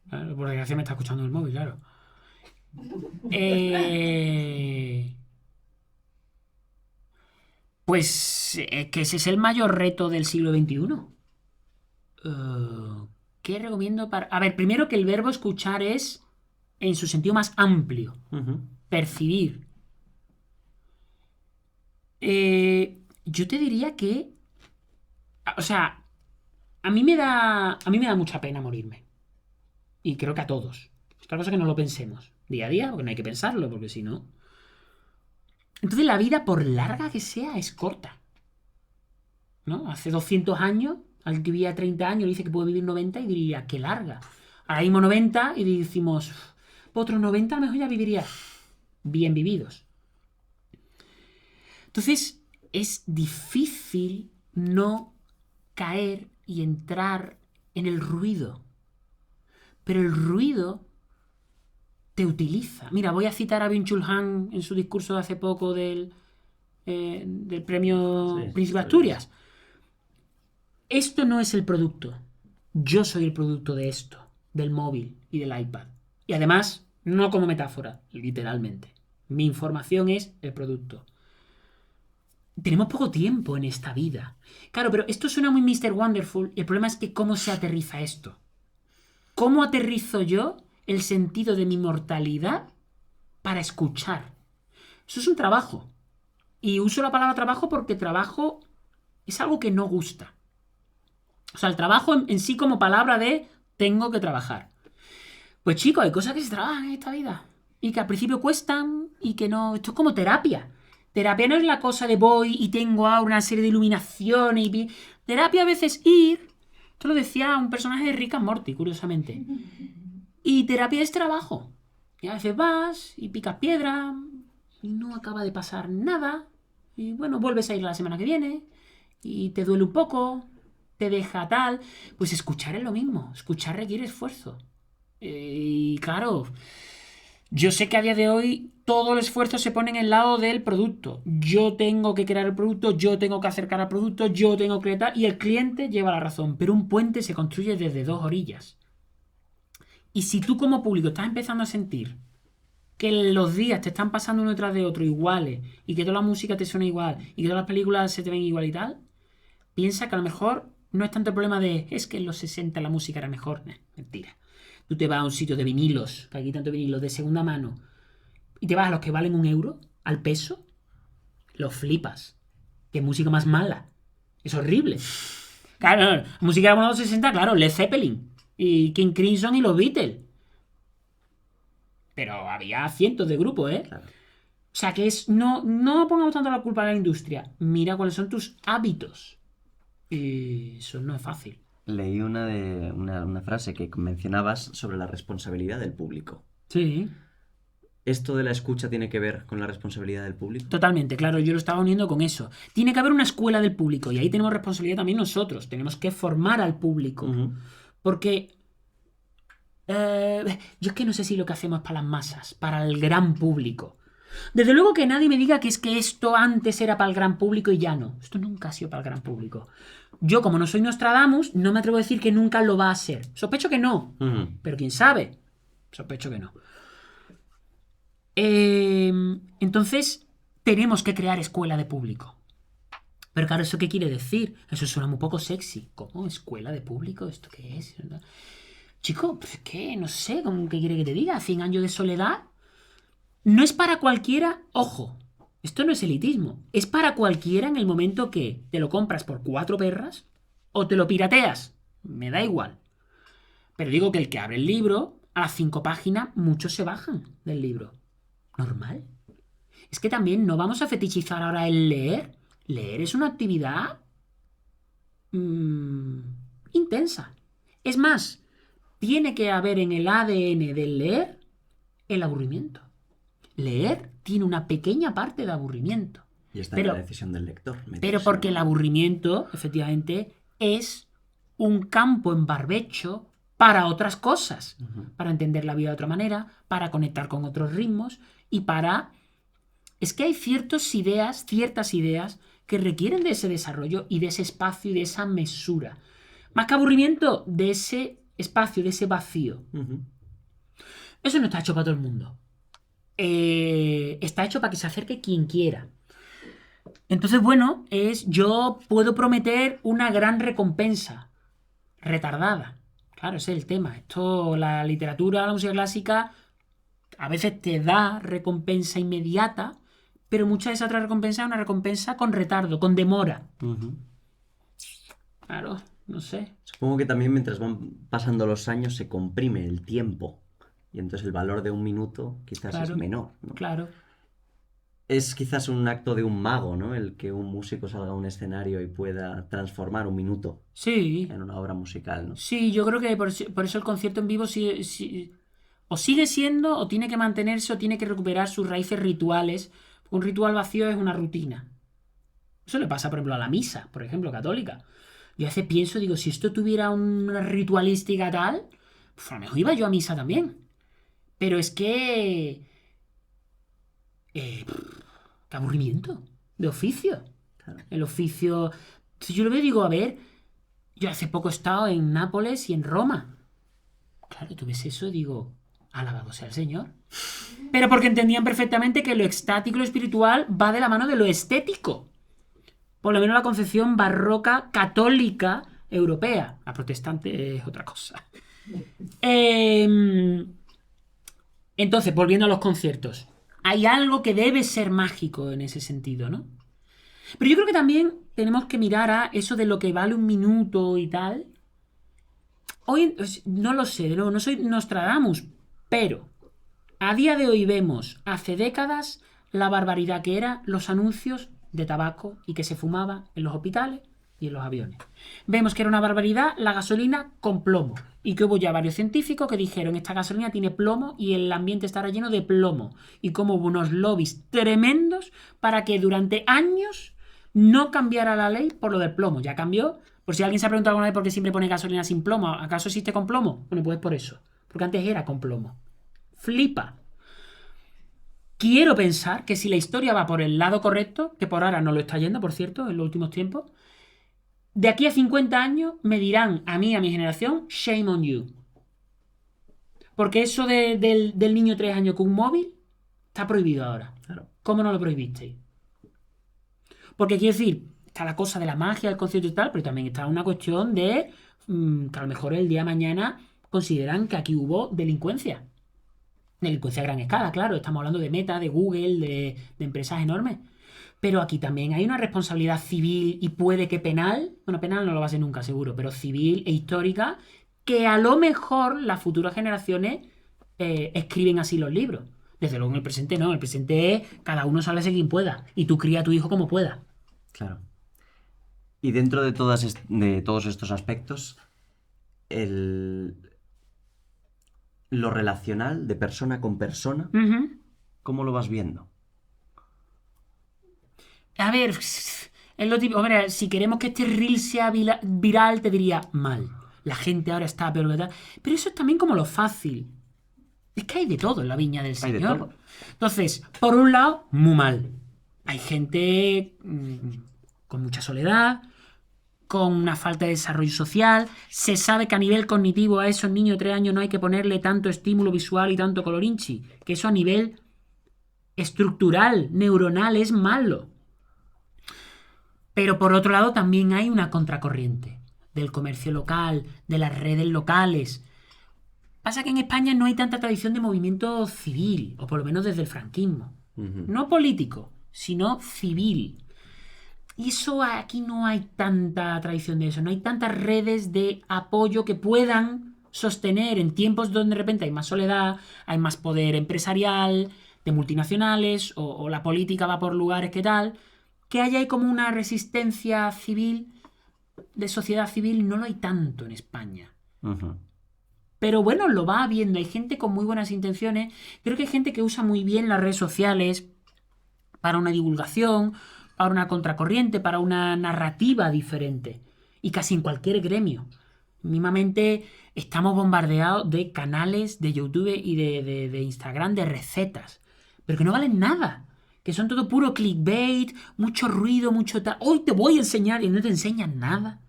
Por desgracia me está escuchando el móvil, claro. Pues que ese es el mayor reto del siglo XXI. ¿Qué recomiendo para...? A ver, primero que el verbo escuchar es en su sentido más amplio. Percibir. Yo te diría que... O sea, a mí me da mucha pena morirme. Y creo que a todos. Otra cosa que no lo pensemos día a día, porque no hay que pensarlo, porque si no... Entonces la vida, por larga que sea, es corta. ¿No? Hace 200 años, alguien que vivía 30 años dice que puede vivir 90 y diría, qué larga. Ahora mismo 90 y decimos, otros 90 a lo mejor ya viviría bien vividos. Entonces es difícil no caer y entrar en el ruido. Pero el ruido te utiliza. Mira, voy a citar a Byung-Chul Han en su discurso de hace poco del premio Príncipe de Asturias. Esto no es el producto. Yo soy el producto de esto, del móvil y del iPad. Y además, no como metáfora, literalmente. Mi información es el producto. Tenemos poco tiempo en esta vida. Claro, pero esto suena muy Mr. Wonderful. El problema es que ¿cómo se aterriza esto? ¿Cómo aterrizo yo el sentido de mi mortalidad para escuchar? Eso es un trabajo. Y uso la palabra trabajo porque trabajo es algo que no gusta. O sea, el trabajo en sí como palabra de tengo que trabajar. Pues chicos, hay cosas que se trabajan en esta vida y que al principio cuestan y que no... Esto es como terapia. Terapia no es la cosa de voy y tengo ahora una serie de iluminaciones y... Terapia a veces ir... Esto lo decía un personaje de Rick and Morty, curiosamente. Y terapia es trabajo. Y a veces vas y picas piedra, y no acaba de pasar nada. Y bueno, vuelves a ir la semana que viene y te duele un poco, te deja tal. Pues escuchar es lo mismo. Escuchar requiere esfuerzo. Y claro, yo sé que a día de hoy todo el esfuerzo se pone en el lado del producto. Yo tengo que crear el producto, yo tengo que acercar al producto, yo tengo que tal, y el cliente lleva la razón. Pero un puente se construye desde dos orillas. Y si tú como público estás empezando a sentir que los días te están pasando uno tras de otro iguales y que toda la música te suena igual y que todas las películas se te ven igual y tal, piensa que a lo mejor no es tanto el problema de es que en los 60 la música era mejor. Mentira. Tú te vas a un sitio de vinilos, que aquí hay tanto vinilos de segunda mano, y te vas a los que valen 1 euro al peso, los flipas. Qué música más mala. Es horrible. Claro, música de los 60, claro, Led Zeppelin y King Crimson y los Beatles. Pero había cientos de grupos, ¿eh? Claro. O sea, que es. No pongamos tanto la culpa a la industria. Mira cuáles son tus hábitos. Y eso no es fácil. Leí una frase que mencionabas sobre la responsabilidad del público. Sí. ¿Esto de la escucha tiene que ver con la responsabilidad del público? Totalmente, claro, yo lo estaba uniendo con eso. Tiene que haber una escuela del público y ahí tenemos responsabilidad también nosotros. Tenemos que formar al público. Uh-huh. Porque yo es que no sé si lo que hacemos es para las masas, para el gran público. Desde luego que nadie me diga que es que esto antes era para el gran público y ya no. Esto nunca ha sido para el gran público. Yo, como no soy Nostradamus, no me atrevo a decir que nunca lo va a ser. Sospecho que no, pero quién sabe. Sospecho que no. Entonces, tenemos que crear escuela de público. Pero claro, ¿eso qué quiere decir? Eso suena muy poco sexy. ¿Cómo? ¿Escuela de público? ¿Esto qué es? Chico, ¿qué? No sé, ¿qué quiere que te diga? ¿100 años de soledad? No es para cualquiera, ojo, esto no es elitismo, es para cualquiera en el momento que te lo compras por 4 perras o te lo pirateas, me da igual. Pero digo que el que abre el libro, a las 5 páginas, muchos se bajan del libro. Normal. Es que también no vamos a fetichizar ahora el leer. Leer es una actividad intensa. Es más, tiene que haber en el ADN del leer el aburrimiento. Leer tiene una pequeña parte de aburrimiento. Y está en la decisión del lector. Pero porque el aburrimiento, efectivamente, es un campo en barbecho para otras cosas. Para entender la vida de otra manera, para conectar con otros ritmos y para... Es que hay ciertas ideas que requieren de ese desarrollo y de ese espacio y de esa mesura. Más que aburrimiento, de ese espacio, de ese vacío. Eso no está hecho para todo el mundo. Está hecho para que se acerque quien quiera. Entonces, bueno, yo puedo prometer una gran recompensa retardada. Claro, ese es el tema. Esto, la literatura, la música clásica, a veces te da recompensa inmediata, pero mucha de esa otra recompensa es una recompensa con retardo, con demora. Claro, no sé. Supongo que también mientras van pasando los años se comprime el tiempo. Y entonces el valor de 1 minuto quizás es menor, ¿no? Claro. Es quizás un acto de un mago, ¿no? El que un músico salga a un escenario y pueda transformar 1 minuto en una obra musical, ¿no? Sí, yo creo que por eso el concierto en vivo o sigue siendo, o tiene que mantenerse, o tiene que recuperar sus raíces rituales. Un ritual vacío es una rutina. Eso le pasa, por ejemplo, a la misa, por ejemplo, católica. Yo a veces pienso, digo, si esto tuviera una ritualística tal, pues a lo mejor iba yo a misa también. Pero es que... qué aburrimiento de oficio. Claro. El oficio... Si yo lo veo y digo, a ver, yo hace poco he estado en Nápoles y en Roma. Claro, tú ves eso y digo, alabado sea el Señor. Pero porque entendían perfectamente que lo extático y lo espiritual va de la mano de lo estético. Por lo menos la concepción barroca católica europea. La protestante es otra cosa. Entonces, volviendo a los conciertos, hay algo que debe ser mágico en ese sentido, ¿no? Pero yo creo que también tenemos que mirar a eso de lo que vale 1 minuto y tal. Hoy, no lo sé, de nuevo, no soy Nostradamus, pero a día de hoy vemos, hace décadas, la barbaridad que eran los anuncios de tabaco y que se fumaba en los hospitales y en los aviones. Vemos que era una barbaridad la gasolina con plomo y que hubo ya varios científicos que dijeron esta gasolina tiene plomo y el ambiente estará lleno de plomo, y como hubo unos lobbies tremendos para que durante años no cambiara la ley por lo del plomo. Ya cambió. Por si alguien se ha preguntado alguna vez por qué siempre pone gasolina sin plomo, ¿acaso existe con plomo? Bueno, pues por eso, porque antes era con plomo. Flipa. Quiero pensar que si la historia va por el lado correcto, que por ahora no lo está yendo, por cierto, en los últimos tiempos, de aquí a 50 años me dirán a mí, a mi generación, shame on you. Porque eso del niño de 3 años con un móvil está prohibido ahora. Claro. ¿Cómo no lo prohibisteis? Porque quiero decir, está la cosa de la magia, el concierto y tal, pero también está una cuestión de que a lo mejor el día de mañana consideran que aquí hubo delincuencia. Delincuencia a gran escala, claro. Estamos hablando de Meta, de Google, de empresas enormes. Pero aquí también hay una responsabilidad civil y puede que penal, bueno, penal no lo va a ser nunca seguro, pero civil e histórica, que a lo mejor las futuras generaciones escriben así los libros. Desde luego en el presente no, en el presente es cada uno sálvese quien pueda y tú cría a tu hijo como pueda. Claro. Y dentro de todos estos aspectos, lo relacional de persona con persona, ¿cómo lo vas viendo? A ver, es lo típico. Hombre, si queremos que este reel sea viral, te diría mal. La gente ahora está peor que tal. Pero eso es también como lo fácil. Es que hay de todo en la viña del Hay de Señor. todo. Entonces, por un lado, muy mal. Hay gente con mucha soledad, con una falta de desarrollo social. Se sabe que a nivel cognitivo a esos niños de 3 años no hay que ponerle tanto estímulo visual y tanto colorinchi. Que eso a nivel estructural, neuronal, es malo. Pero por otro lado también hay una contracorriente del comercio local, de las redes locales. Pasa que en España no hay tanta tradición de movimiento civil, o por lo menos desde el franquismo. No político, sino civil. Y eso aquí no hay tanta tradición de eso, no hay tantas redes de apoyo que puedan sostener en tiempos donde de repente hay más soledad, hay más poder empresarial, de multinacionales, o la política va por lugares que tal, que haya ahí como una resistencia civil, de sociedad civil, no lo hay tanto en España. Pero bueno, lo va habiendo, hay gente con muy buenas intenciones, creo que hay gente que usa muy bien las redes sociales para una divulgación, para una contracorriente, para una narrativa diferente, y casi en cualquier gremio. Mismamente estamos bombardeados de canales de YouTube y de Instagram de recetas, pero que no valen nada, que son todo puro clickbait, mucho ruido, mucho tal. Hoy te voy a enseñar y no te enseñan nada.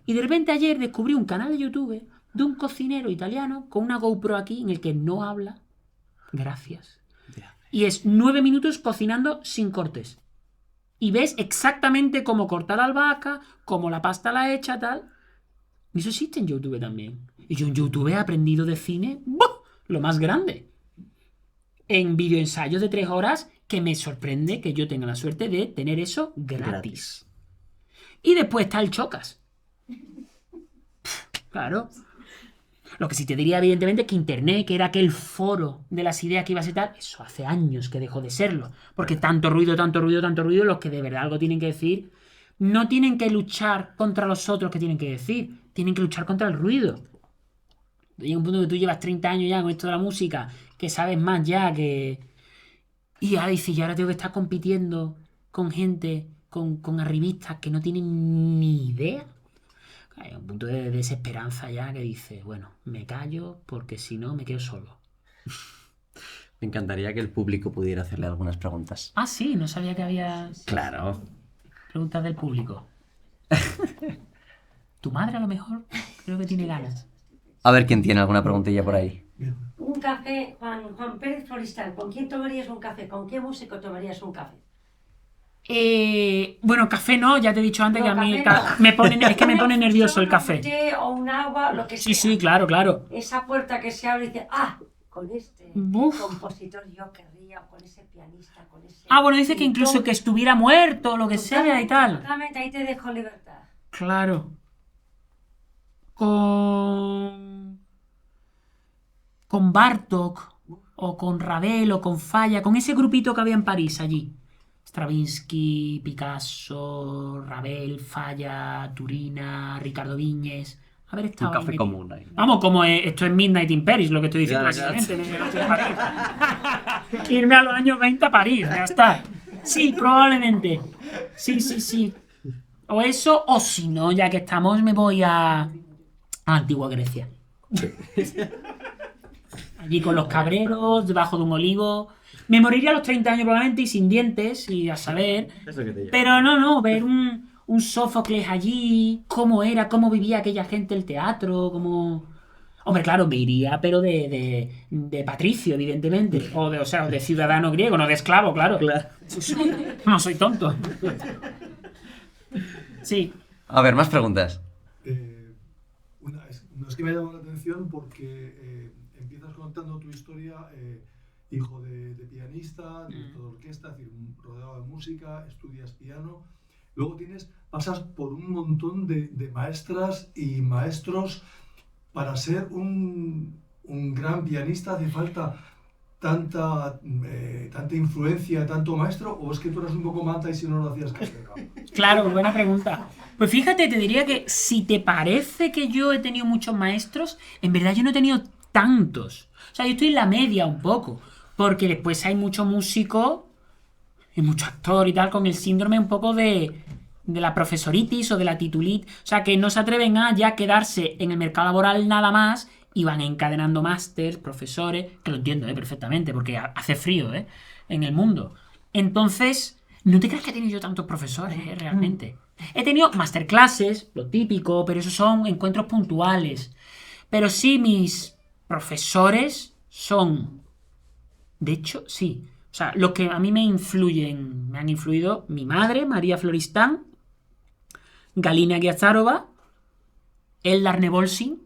Y de repente ayer descubrí un canal de YouTube de un cocinero italiano con una GoPro aquí en el que no habla. Gracias. Y es 9 minutos cocinando sin cortes. Y ves exactamente cómo cortar la albahaca, cómo la pasta la hecha, tal. Y eso existe en YouTube también. Y yo en YouTube he aprendido de cine, ¡buh!, lo más grande. En videoensayos de 3 horas, que me sorprende que yo tenga la suerte de tener eso gratis. Y después está el Chocas. Claro. Lo que sí te diría, evidentemente, que Internet, que era aquel foro de las ideas que iba a ser tal, eso hace años que dejó de serlo. Porque tanto ruido, los que de verdad algo tienen que decir, no tienen que luchar contra los otros que tienen que decir, tienen que luchar contra el ruido. Llega un punto que tú llevas 30 años ya con esto de la música, que sabes más ya que... Y ahora dices, yo ahora tengo que estar compitiendo con gente, con arribistas que no tienen ni idea. Hay un punto de desesperanza ya que dice, bueno, me callo porque si no me quedo solo. Me encantaría que el público pudiera hacerle algunas preguntas. Ah, sí, no sabía que había Claro. preguntas del público. Tu madre a lo mejor creo que tiene ganas. A ver quién tiene alguna preguntilla por ahí. Un café, Juan Pérez Floristal, ¿con quién tomarías un café? ¿Con qué músico tomarías un café? Bueno, café no, ya te he dicho antes No, que a mí café me pone nervioso el café. Un té o un agua, lo que sea. Sí, claro. Esa puerta que se abre y dice, con este Uf. compositor yo querría, con ese pianista, con ese... Bueno, dice que incluso que estuviera muerto, lo que sea y tal. Totalmente, ahí te dejo libertad. Claro. Con Bartók, o con Ravel, o con Falla, con ese grupito que había en París allí. Stravinsky, Picasso, Ravel, Falla, Turina, Ricardo Viñes. Haber Un estado café ahí común ahí. Vamos, como esto es Midnight in Paris, lo que estoy diciendo, Ya, ya. básicamente. Me noche de París. Irme a los años 20 a París, ya está. Sí, probablemente. Sí. O eso, o si no, ya que estamos, me voy a Antigua Grecia. Allí con los cabreros, debajo de un olivo. Me moriría a los 30 años probablemente y sin dientes, y a saber. Eso que te lleva. Pero no, ver un Sófocles allí, cómo era, cómo vivía aquella gente el teatro, cómo... Hombre, claro, me iría, pero de patricio, evidentemente. O de ciudadano griego, no de esclavo, claro. No soy tonto. Sí. A ver, más preguntas. No es que me ha llamado la atención porque empiezas contando tu historia, hijo de pianista, director de orquesta, es decir, rodeado de música, estudias piano. Luego pasas por un montón de maestras y maestros. Para ser un gran pianista hace falta tanta influencia, tanto maestro, o es que tú eras un poco manta y si no lo hacías casi de cabo. Claro, buena pregunta. Pues fíjate, te diría que si te parece que yo he tenido muchos maestros, en verdad yo no he tenido tantos. O sea, yo estoy en la media un poco, porque después hay mucho músico y mucho actor y tal con el síndrome un poco de la profesoritis o de la titulitis. O sea, que no se atreven a ya quedarse en el mercado laboral nada más y van encadenando másters, profesores, que lo entiendo perfectamente, porque hace frío en el mundo. Entonces, no te creas que he tenido yo tantos profesores, realmente. He tenido masterclasses, lo típico, pero esos son encuentros puntuales. Pero sí, mis profesores son... De hecho, sí. O sea, los que a mí me han influido mi madre, María Floristán, Galina Giazarova, Eldar Nebolsin,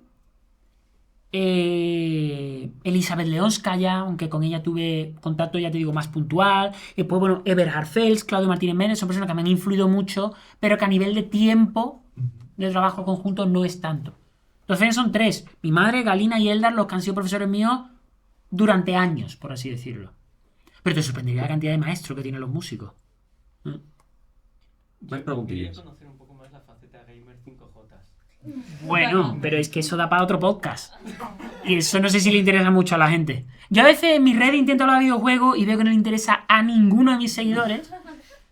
Elizabeth Leonskaya, aunque con ella tuve contacto, ya te digo, más puntual. Después, bueno, Eberhard Fels, Claudio Martínez Méndez, son personas que me han influido mucho, pero que a nivel de tiempo de trabajo conjunto no es tanto. Entonces son tres, mi madre, Galina y Eldar, los que han sido profesores míos durante años, por así decirlo. Pero te sorprendería la cantidad de maestros que tienen los músicos. Más preguntillas. Quería conocer un poco más la faceta gamer 5J. Bueno, pero es que eso da para otro podcast. Y eso no sé si le interesa mucho a la gente. Yo a veces en mi red intento hablar de videojuegos y veo que no le interesa a ninguno de mis seguidores.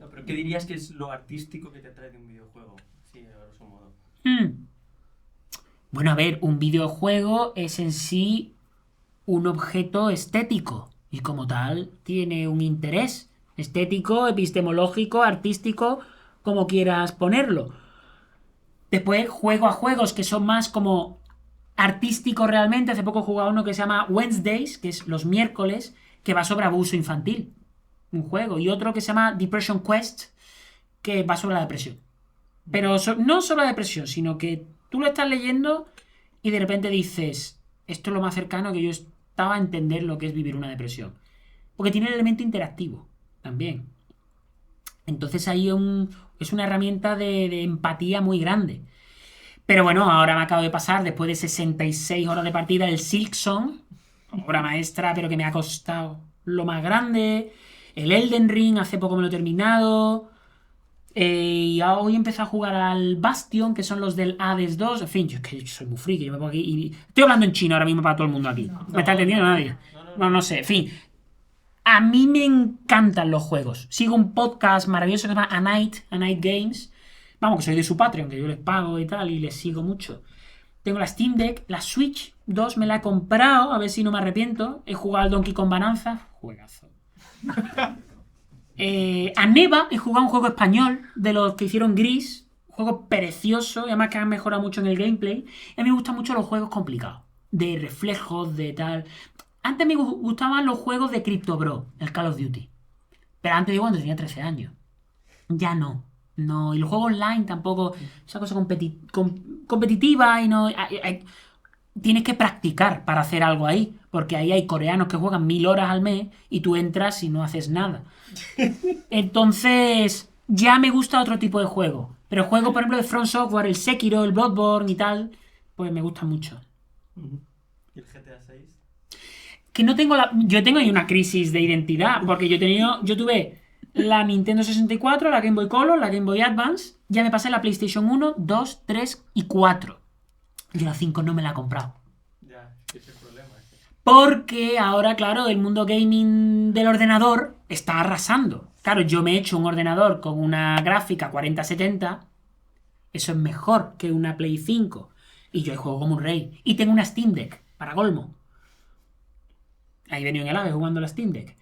No, pero ¿qué dirías que es lo artístico que te atrae de un videojuego? Sí, a grosso modo. Bueno, a ver, un videojuego es en sí un objeto estético y como tal tiene un interés estético, epistemológico, artístico, como quieras ponerlo. Después juego a juegos que son más como artísticos realmente. Hace poco he jugado uno que se llama Wednesdays, que es los miércoles, que va sobre abuso infantil. Un juego. Y otro que se llama Depression Quest, que va sobre la depresión. Pero no sobre la depresión, sino que tú lo estás leyendo y de repente dices, esto es lo más cercano que yo estaba a entender lo que es vivir una depresión. Porque tiene el elemento interactivo también. Entonces ahí es una herramienta de empatía muy grande. Pero bueno, ahora me acabo de pasar, después de 66 horas de partida, el Silksong, obra maestra, pero que me ha costado lo más grande. El Elden Ring, hace poco me lo he terminado. Y hoy empecé a jugar al Bastion, que son los del Hades 2. En fin, yo es que yo soy muy friki, yo me pongo aquí y estoy hablando en chino ahora mismo para todo el mundo aquí. ¿Me está entendiendo nadie? No sé, en fin. A mí me encantan los juegos. Sigo un podcast maravilloso que se llama A Night Games. Vamos, que soy de su Patreon, que yo les pago y tal, y les sigo mucho. Tengo la Steam Deck, la Switch 2 me la he comprado, a ver si no me arrepiento. He jugado al Donkey Kong Bonanza. Juegazo. A Neva he jugado un juego español de los que hicieron Gris. Un juego precioso, y además que han mejorado mucho en el gameplay. Y a mí me gustan mucho los juegos complicados. De reflejos, de tal... Antes me gustaban los juegos de Crypto Bro, el Call of Duty. Pero antes digo cuando tenía 13 años. Ya no. No, y los juegos online tampoco. Esa cosa competitiva y no. Tienes que practicar para hacer algo ahí. Porque ahí hay coreanos que juegan 1000 horas al mes y tú entras y no haces nada. Entonces, ya me gusta otro tipo de juego. Pero el juego, por ejemplo, de From Software, el Sekiro, el Bloodborne y tal, pues me gusta mucho. ¿Y el GTA 6? Que no tengo yo tengo ahí una crisis de identidad, porque yo tuve la Nintendo 64, la Game Boy Color, la Game Boy Advance. Ya me pasé la PlayStation 1, 2, 3 y 4. Yo la 5 no me la he comprado. Ya, ese es el problema. Porque ahora, claro, el mundo gaming del ordenador está arrasando. Claro, yo me he hecho un ordenador con una gráfica 4070. Eso es mejor que una Play 5. Y yo juego como un rey. Y tengo una Steam Deck, para colmo. Ahí he venido en el AVE jugando la Steam Deck.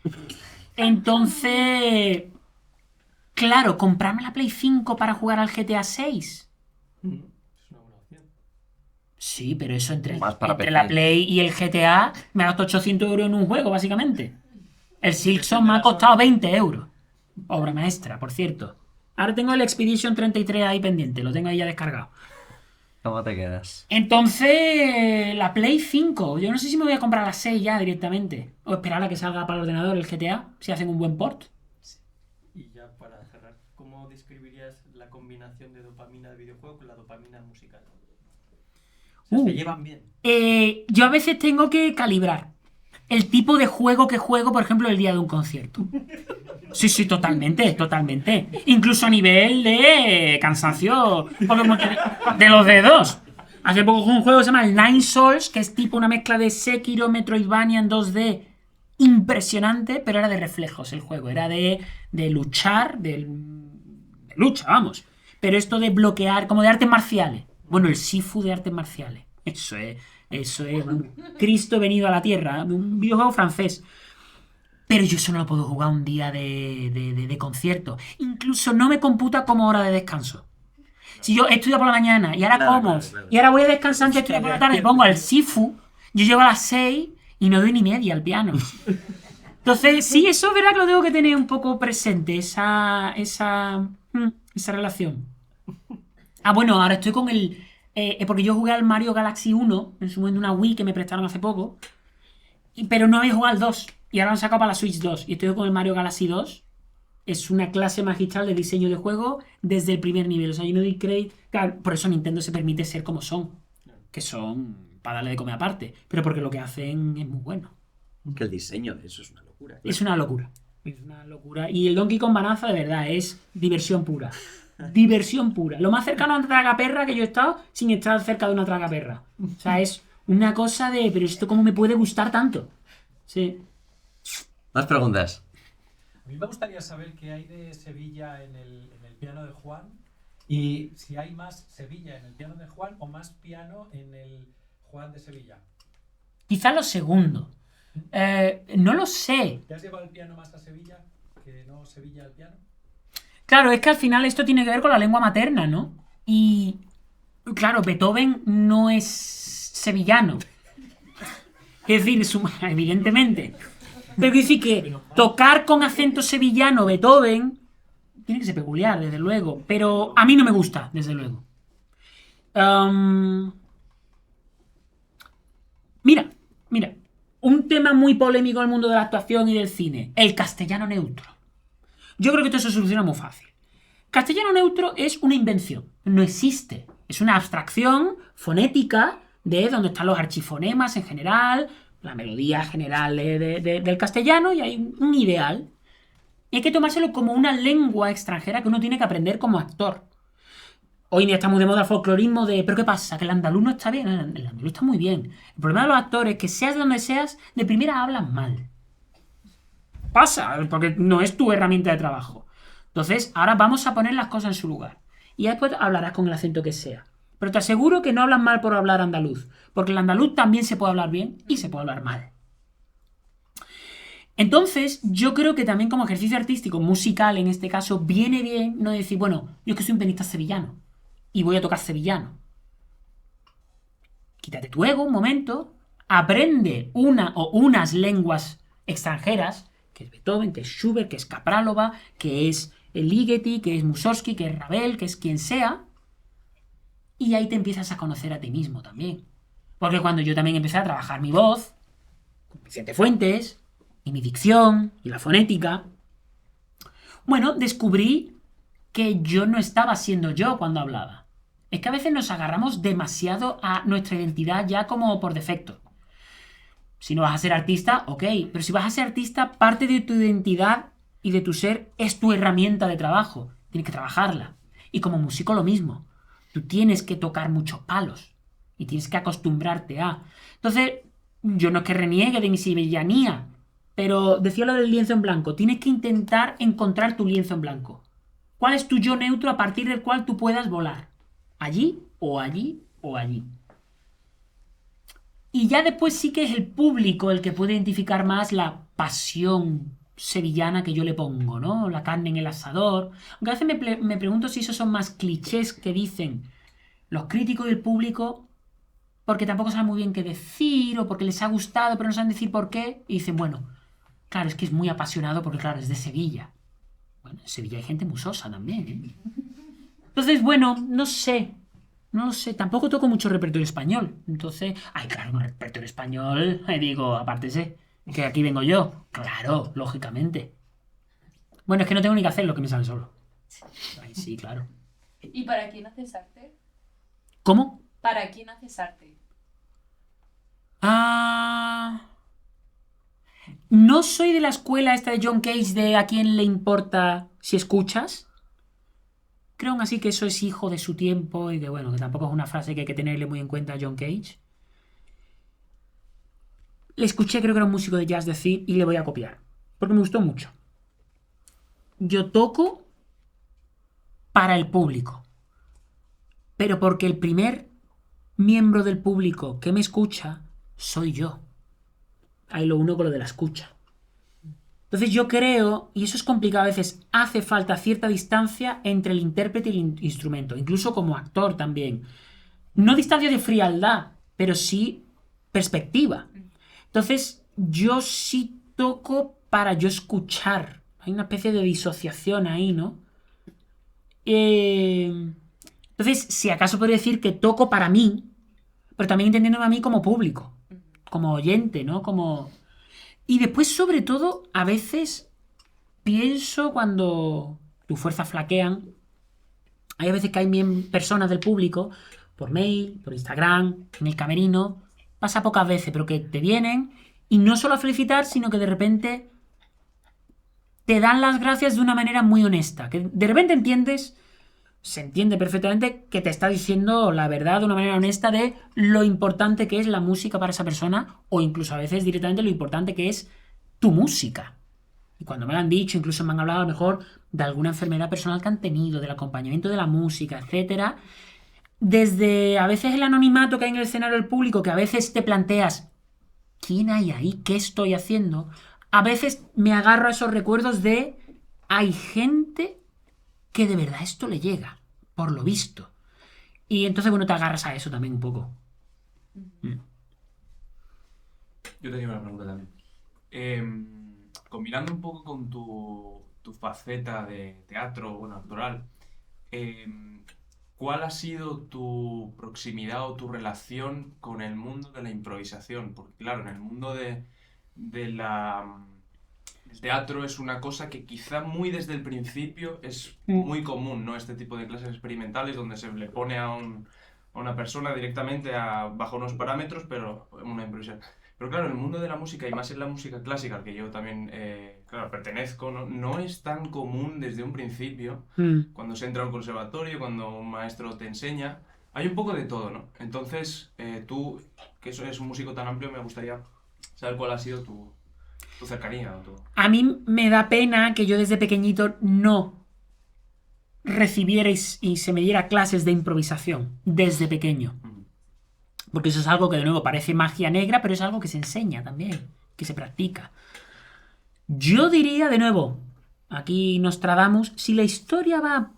Entonces, claro, comprarme la Play 5 para jugar al GTA 6. Es una buena opción. Sí, pero eso entre Más para entre PC. la Play y el GTA me ha gastado 800 euros en un juego, básicamente. El Silksong me ha costado 20 euros. Obra maestra, por cierto. Ahora tengo el Expedition 33 ahí pendiente, lo tengo ahí ya descargado. ¿Cómo te quedas? Entonces, la Play 5, yo no sé si me voy a comprar la 6 ya directamente. O esperar a que salga para el ordenador el GTA, si hacen un buen port. Y ya para cerrar, ¿cómo describirías la combinación de dopamina de videojuego con la dopamina musical? O sea, ¿se llevan bien? Yo a veces tengo que calibrar el tipo de juego que juego, por ejemplo, el día de un concierto. Sí, totalmente. Incluso a nivel de cansancio de los dedos. Hace poco jugué un juego que se llama el Nine Souls, que es tipo una mezcla de Sekiro, Metroidvania en 2D. Impresionante, pero era de reflejos el juego. Era de luchar, de lucha, vamos. Pero esto de bloquear, como de artes marciales. Bueno, el Sifu de artes marciales. Eso es Cristo venido a la tierra. Un videojuego francés. Pero yo eso no lo puedo jugar un día de concierto. Incluso no me computa como hora de descanso. Si yo estudio por la mañana y ahora como, y ahora voy a descansar antes de estudiar por la tarde, pongo al Sifu, yo llego a las 6 y no doy ni media al piano. Entonces, sí, eso es verdad que lo tengo que tener un poco presente, esa relación. Ah, bueno, ahora estoy con el... porque yo jugué al Mario Galaxy 1, en su momento una Wii que me prestaron hace poco, pero no había jugado al 2. Y ahora lo han sacado para la Switch 2. Y estoy con el Mario Galaxy 2. Es una clase magistral de diseño de juego desde el primer nivel. O sea, yo no doy crédito. Claro, por eso Nintendo se permite ser como son. Que son para darle de comer aparte. Pero porque lo que hacen es muy bueno. Que el diseño de eso es una locura. Es una locura. Es una locura. Y el Donkey Kong Bonanza, de verdad, es diversión pura. Diversión pura. Lo más cercano a una tragaperra que yo he estado sin estar cerca de una tragaperra. O sea, es una cosa de... Pero esto cómo me puede gustar tanto. Sí. Más preguntas. A mí me gustaría saber qué hay de Sevilla en el piano de Juan y si hay más Sevilla en el piano de Juan o más piano en el Juan de Sevilla. Quizá lo segundo. No lo sé. ¿Te has llevado el piano más a Sevilla que no Sevilla al piano? Claro, es que al final esto tiene que ver con la lengua materna, ¿no? Y claro, Beethoven no es sevillano. Es decir, evidentemente. Pero quiero decir que tocar con acento sevillano Beethoven tiene que ser peculiar, desde luego. Pero a mí no me gusta, desde luego. Mira. Un tema muy polémico en el mundo de la actuación y del cine. El castellano neutro. Yo creo que esto se soluciona muy fácil. Castellano neutro es una invención. No existe. Es una abstracción fonética de donde están los archifonemas en general, la melodía general del castellano, y hay un ideal. Y hay que tomárselo como una lengua extranjera que uno tiene que aprender como actor. Hoy en día está muy de moda el folclorismo de ¿pero qué pasa? ¿Que el andaluz no está bien? El andaluz está muy bien. El problema de los actores es que seas de donde seas, de primera hablan mal. Pasa, porque no es tu herramienta de trabajo. Entonces, ahora vamos a poner las cosas en su lugar. Y después hablarás con el acento que sea. Pero te aseguro que no hablan mal por hablar andaluz. Porque el andaluz también se puede hablar bien y se puede hablar mal. Entonces, yo creo que también como ejercicio artístico, musical en este caso, viene bien no decir, bueno, yo es que soy un pianista sevillano y voy a tocar sevillano. Quítate tu ego un momento, aprende una o unas lenguas extranjeras, que es Beethoven, que es Schubert, que es Capralova, que es Ligeti, que es Mussorgsky, que es Ravel, que es quien sea, y ahí te empiezas a conocer a ti mismo también. Porque cuando yo también empecé a trabajar mi voz, con Vicente Fuentes, y mi dicción, y la fonética, bueno, descubrí que yo no estaba siendo yo cuando hablaba. Es que a veces nos agarramos demasiado a nuestra identidad ya como por defecto. Si no vas a ser artista, ok, pero si vas a ser artista, parte de tu identidad y de tu ser es tu herramienta de trabajo. Tienes que trabajarla. Y como músico lo mismo. Tú tienes que tocar muchos palos y tienes que acostumbrarte a... Entonces, yo no es que reniegue de mi sevillanía, pero decía lo del lienzo en blanco. Tienes que intentar encontrar tu lienzo en blanco. ¿Cuál es tu yo neutro a partir del cual tú puedas volar? Allí o allí o allí. Y ya después sí que es el público el que puede identificar más la pasión sevillana que yo le pongo, ¿no? La carne en el asador. Aunque a veces me pregunto si esos son más clichés que dicen los críticos y el público, porque tampoco saben muy bien qué decir, o porque les ha gustado, pero no saben decir por qué. Y dicen, bueno, claro, es que es muy apasionado porque, claro, es de Sevilla. Bueno, en Sevilla hay gente muy sosa también, ¿eh? Entonces, bueno, no sé. No lo sé, tampoco toco mucho repertorio español. Entonces, ay, claro, un repertorio español, digo, apártese, que aquí vengo yo. Claro, lógicamente. Bueno, es que no tengo ni que hacer lo que me sale solo. Ay, sí, claro. ¿Y para quién haces arte? ¿Cómo? ¿Para quién haces arte? No soy de la escuela esta de John Cage de a quién le importa si escuchas. Creo aún así que eso es hijo de su tiempo y que bueno, que tampoco es una frase que hay que tenerle muy en cuenta a John Cage. Le escuché, creo que era un músico de jazz decir, y le voy a copiar, porque me gustó mucho. Yo toco para el público, pero porque el primer miembro del público que me escucha soy yo. Ahí lo uno con lo de la escucha. Entonces yo creo, y eso es complicado a veces, hace falta cierta distancia entre el intérprete y el instrumento, incluso como actor también. No distancia de frialdad, pero sí perspectiva. Entonces yo sí toco para yo escuchar. Hay una especie de disociación ahí, ¿no? Entonces, si acaso podría decir que toco para mí, pero también entendiéndome a mí como público, como oyente, ¿no? Como... Y después, sobre todo, a veces pienso cuando tus fuerzas flaquean, hay a veces que hay personas del público, por mail, por Instagram, en el camerino, pasa pocas veces, pero que te vienen y no solo a felicitar, sino que de repente te dan las gracias de una manera muy honesta, que de repente entiendes, se entiende perfectamente que te está diciendo la verdad de una manera honesta de lo importante que es la música para esa persona, o incluso a veces directamente lo importante que es tu música. Y cuando me lo han dicho, incluso me han hablado a lo mejor de alguna enfermedad personal que han tenido, del acompañamiento de la música, etcétera. Desde a veces el anonimato que hay en el escenario del público, que a veces te planteas, ¿quién hay ahí? ¿Qué estoy haciendo? A veces me agarro a esos recuerdos de hay gente que de verdad esto le llega, por lo visto. Y entonces, bueno, te agarras a eso también un poco. Yo tenía una pregunta también. Combinando un poco con tu faceta de teatro, bueno, actoral, ¿cuál ha sido tu proximidad o tu relación con el mundo de la improvisación? Porque claro, en el mundo del teatro es una cosa que quizá muy desde el principio es muy común, ¿no? Este tipo de clases experimentales donde se le pone a una persona directamente bajo unos parámetros, pero una impresión. Pero claro, en el mundo de la música, y más en la música clásica, al que yo también, claro, pertenezco, no es tan común desde un principio, cuando se entra a un conservatorio, cuando un maestro te enseña, hay un poco de todo, ¿no? Entonces, tú, que eres un músico tan amplio, me gustaría saber cuál ha sido tu cercanía. A mí me da pena que yo desde pequeñito no recibiera y se me diera clases de improvisación desde pequeño. Porque eso es algo que de nuevo parece magia negra, pero es algo que se enseña también, que se practica. Yo diría de nuevo, aquí Nostradamus, si la historia va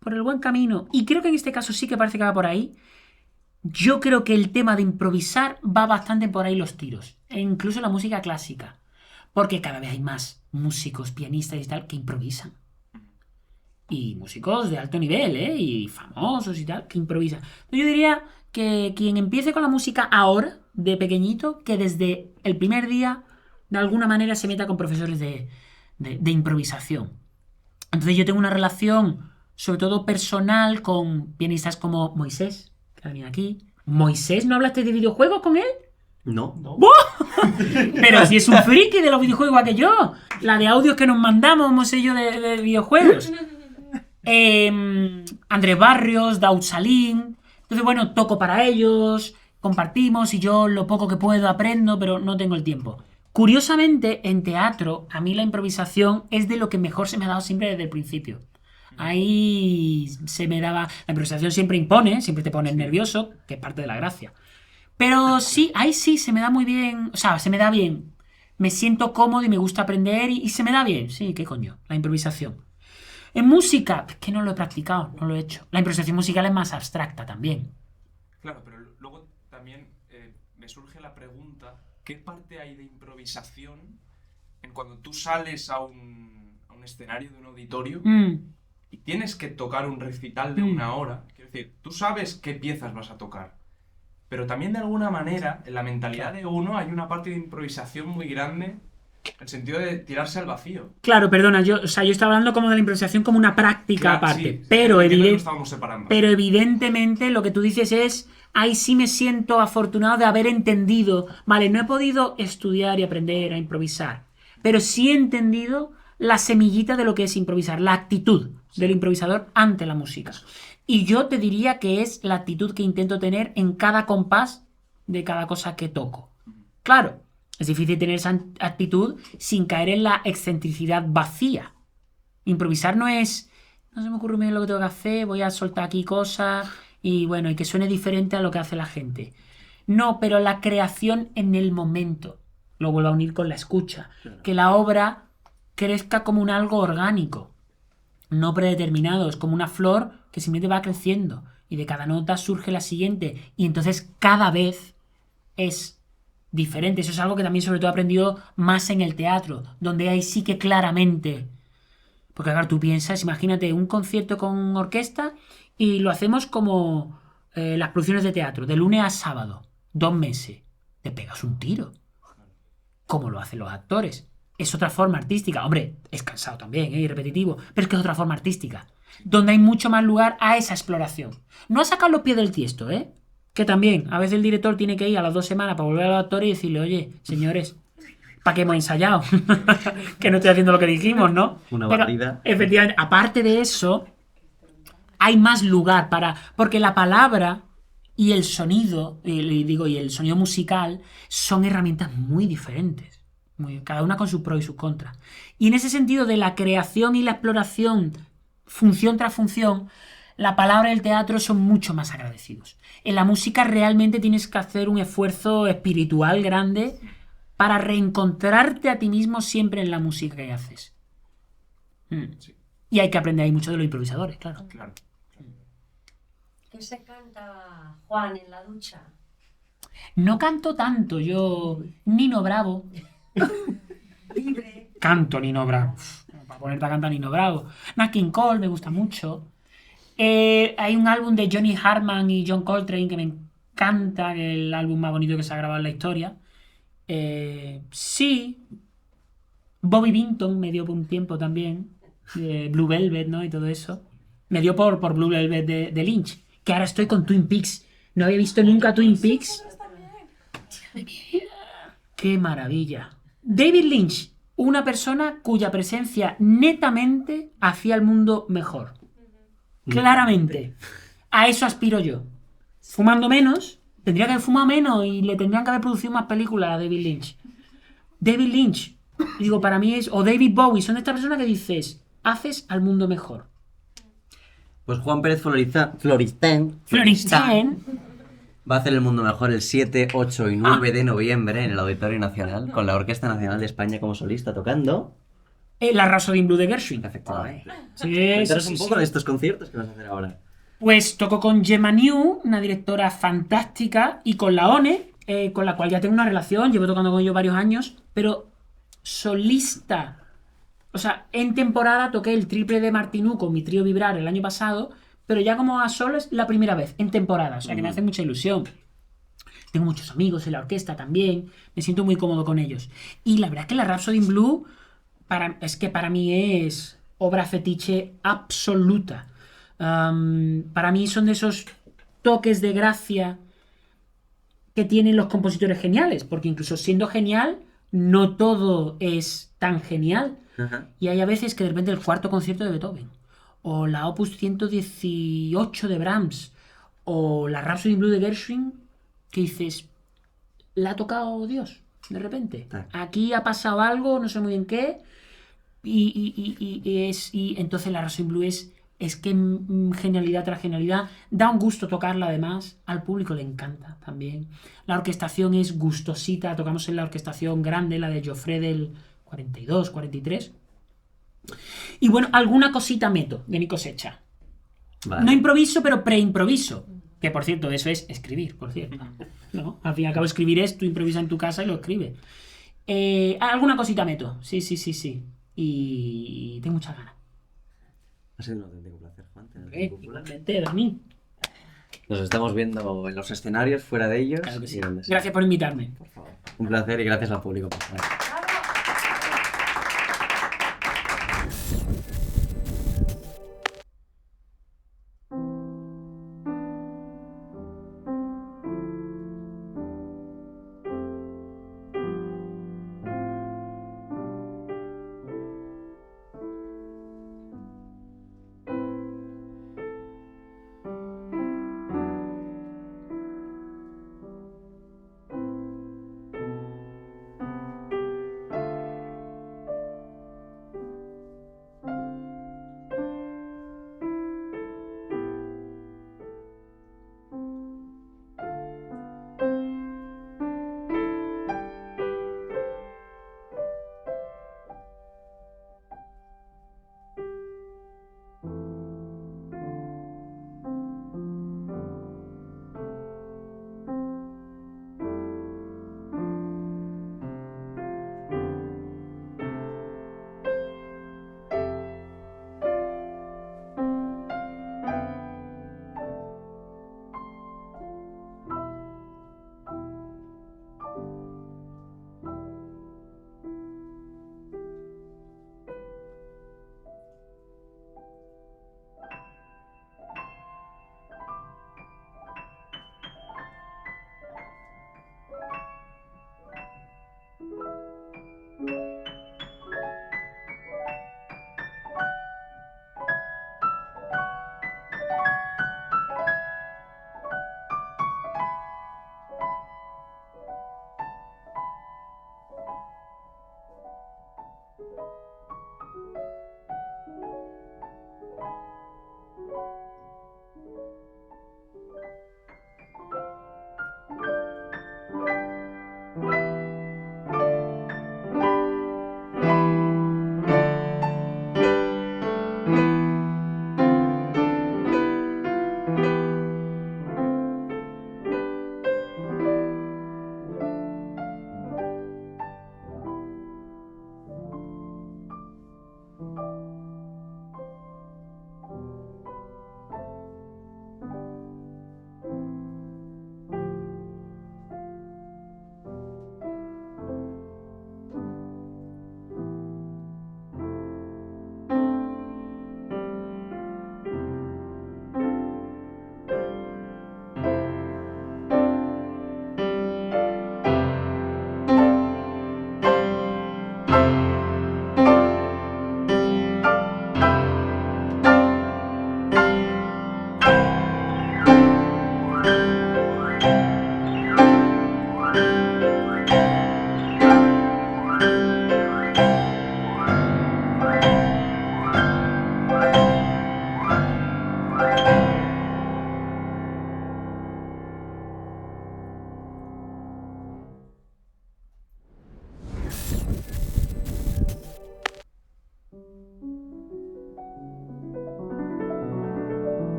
por el buen camino, y creo que en este caso sí que parece que va por ahí, yo creo que el tema de improvisar va bastante por ahí los tiros, e incluso la música clásica. Porque cada vez hay más músicos, pianistas y tal que improvisan. Y músicos de alto nivel, y famosos y tal, que improvisan. Yo diría que quien empiece con la música ahora, de pequeñito, que desde el primer día, de alguna manera se meta con profesores de improvisación. Entonces yo tengo una relación, sobre todo personal, con pianistas como Moisés, que ha venido aquí. ¿Moisés no hablaste de videojuegos con él? No. Pero si es un friki de los videojuegos igual que yo. La de audios que nos mandamos, hemos hecho de videojuegos. Andrés Barrios, Daud Salim. Entonces, bueno, toco para ellos, compartimos y yo lo poco que puedo aprendo, pero no tengo el tiempo. Curiosamente, en teatro, a mí la improvisación es de lo que mejor se me ha dado siempre desde el principio. Ahí se me daba... La improvisación siempre impone, siempre te pones nervioso, que es parte de la gracia. Pero sí, ahí sí se me da muy bien, o sea, se me da bien. Me siento cómodo y me gusta aprender y se me da bien. Sí, qué coño, la improvisación. En música, es que no lo he practicado, no lo he hecho. La improvisación musical es más abstracta también. Claro, pero luego también me surge la pregunta, ¿qué parte hay de improvisación en cuando tú sales a un escenario de un auditorio y tienes que tocar un recital de 1 hora? Quiero decir, tú sabes qué piezas vas a tocar, pero también de alguna manera en la mentalidad de uno hay una parte de improvisación muy grande, en el sentido de tirarse al vacío. Claro, perdona, yo estaba hablando como de la improvisación como una práctica Claro, aparte, sí, pero, entiendo que lo estábamos separando. pero evidentemente lo que tú dices es, ahí sí me siento afortunado de haber entendido, vale, no he podido estudiar y aprender a improvisar, pero sí he entendido la semillita de lo que es improvisar, la actitud del improvisador ante la música. Y yo te diría que es la actitud que intento tener en cada compás de cada cosa que toco. Claro, es difícil tener esa actitud sin caer en la excentricidad vacía. Improvisar no es, no se me ocurre muy bien lo que tengo que hacer, voy a soltar aquí cosas y bueno, y que suene diferente a lo que hace la gente. No, pero la creación en el momento. Lo vuelvo a unir con la escucha. Claro. Que la obra crezca como un algo orgánico, no predeterminado. Es como una flor que simplemente va creciendo y de cada nota surge la siguiente y entonces cada vez es diferente. Eso es algo que también sobre todo he aprendido más en el teatro, donde ahí sí que claramente, porque claro, tú piensas, imagínate un concierto con orquesta y lo hacemos como las producciones de teatro, de lunes a sábado, 2 meses, te pegas un tiro, como lo hacen los actores. Es otra forma artística, hombre, es cansado también, y repetitivo, pero es que es otra forma artística, donde hay mucho más lugar a esa exploración. No a sacar los pies del tiesto, que también, a veces el director tiene que ir a las 2 semanas para volver a los actores y decirle, oye, señores, ¿para qué hemos ensayado? Que no estoy haciendo lo que dijimos, ¿no? Una pero, barrida. efectivamente, aparte de eso, hay más lugar para... Porque la palabra y el sonido, y el sonido musical, son herramientas muy diferentes. Cada una con sus pros y sus contras. Y en ese sentido de la creación y la exploración, función tras función, la palabra y el teatro son mucho más agradecidos. En la música realmente tienes que hacer un esfuerzo espiritual grande para reencontrarte a ti mismo siempre en la música que haces. Sí. Y hay que aprender ahí mucho de los improvisadores, claro. ¿Qué se canta, Juan, en la ducha? No canto tanto, yo... Nino Bravo. Libre. Canto Nino Bravo. Para ponerte a cantar Nino Bravo. Nat King Cole me gusta mucho. Hay un álbum de Johnny Hartman y John Coltrane que me encanta, que es el álbum más bonito que se ha grabado en la historia. Sí. Bobby Vinton me dio por un tiempo también. Blue Velvet, ¿no? Y todo eso. Me dio por Blue Velvet de Lynch. Que ahora estoy con Twin Peaks. No había visto nunca Twin Peaks. ¡Qué maravilla! David Lynch, una persona cuya presencia netamente hacía el mundo mejor. Claramente. A eso aspiro yo. Fumando menos, tendría que haber fumado menos y le tendrían que haber producido más películas a David Lynch. David Lynch, digo, para mí es... O David Bowie, son de estas personas que dices, haces al mundo mejor. Pues Juan Pérez Floristán va a hacer el mundo mejor el 7, 8 y 9 de noviembre en el Auditorio Nacional, con la Orquesta Nacional de España como solista tocando... La Rhapsody in Blue de Gershwin. Efectivamente. Sí, Cuéntanos un poco de estos conciertos que vas a hacer ahora. Pues toco con Gemma New, una directora fantástica, y con la ONE, con la cual ya tengo una relación, llevo tocando con ellos varios años, pero solista. O sea, en temporada toqué el triple de Martinú con mi trío Vibrar el año pasado, pero ya como a solo es la primera vez, en temporada, o sea que me hace mucha ilusión. Tengo muchos amigos en la orquesta también, me siento muy cómodo con ellos. Y la verdad es que la Rhapsody in Blue es que para mí es obra fetiche absoluta. Para mí son de esos toques de gracia que tienen los compositores geniales, porque incluso siendo genial, no todo es tan genial. Ajá. Y hay a veces que de repente el cuarto concierto de Beethoven, o la Opus 118 de Brahms, o la Rhapsody in Blue de Gershwin, que dices, la ha tocado Dios, de repente. Aquí ha pasado algo, no sé muy bien qué, y entonces la Rhapsody in Blue es que genialidad tras genialidad, da un gusto tocarla además, al público le encanta también. La orquestación es gustosita, tocamos en la orquestación grande, la de Joffre del 42, 43. Y bueno, alguna cosita meto de mi cosecha. Vale. No improviso, pero preimproviso. Que por cierto, eso es escribir, por cierto. ¿No? Al fin y al cabo, escribir es tú improvisas en tu casa y lo escribes. Alguna cosita meto, sí. Y tengo muchas ganas. Ha sido un auténtico placer, Juan. tenerte en Cúpula. Igualmente, Dani. Nos estamos viendo en los escenarios, fuera de ellos. Claro que sí. y donde sea. Gracias por invitarme. Por favor. Un placer y gracias al público por estar.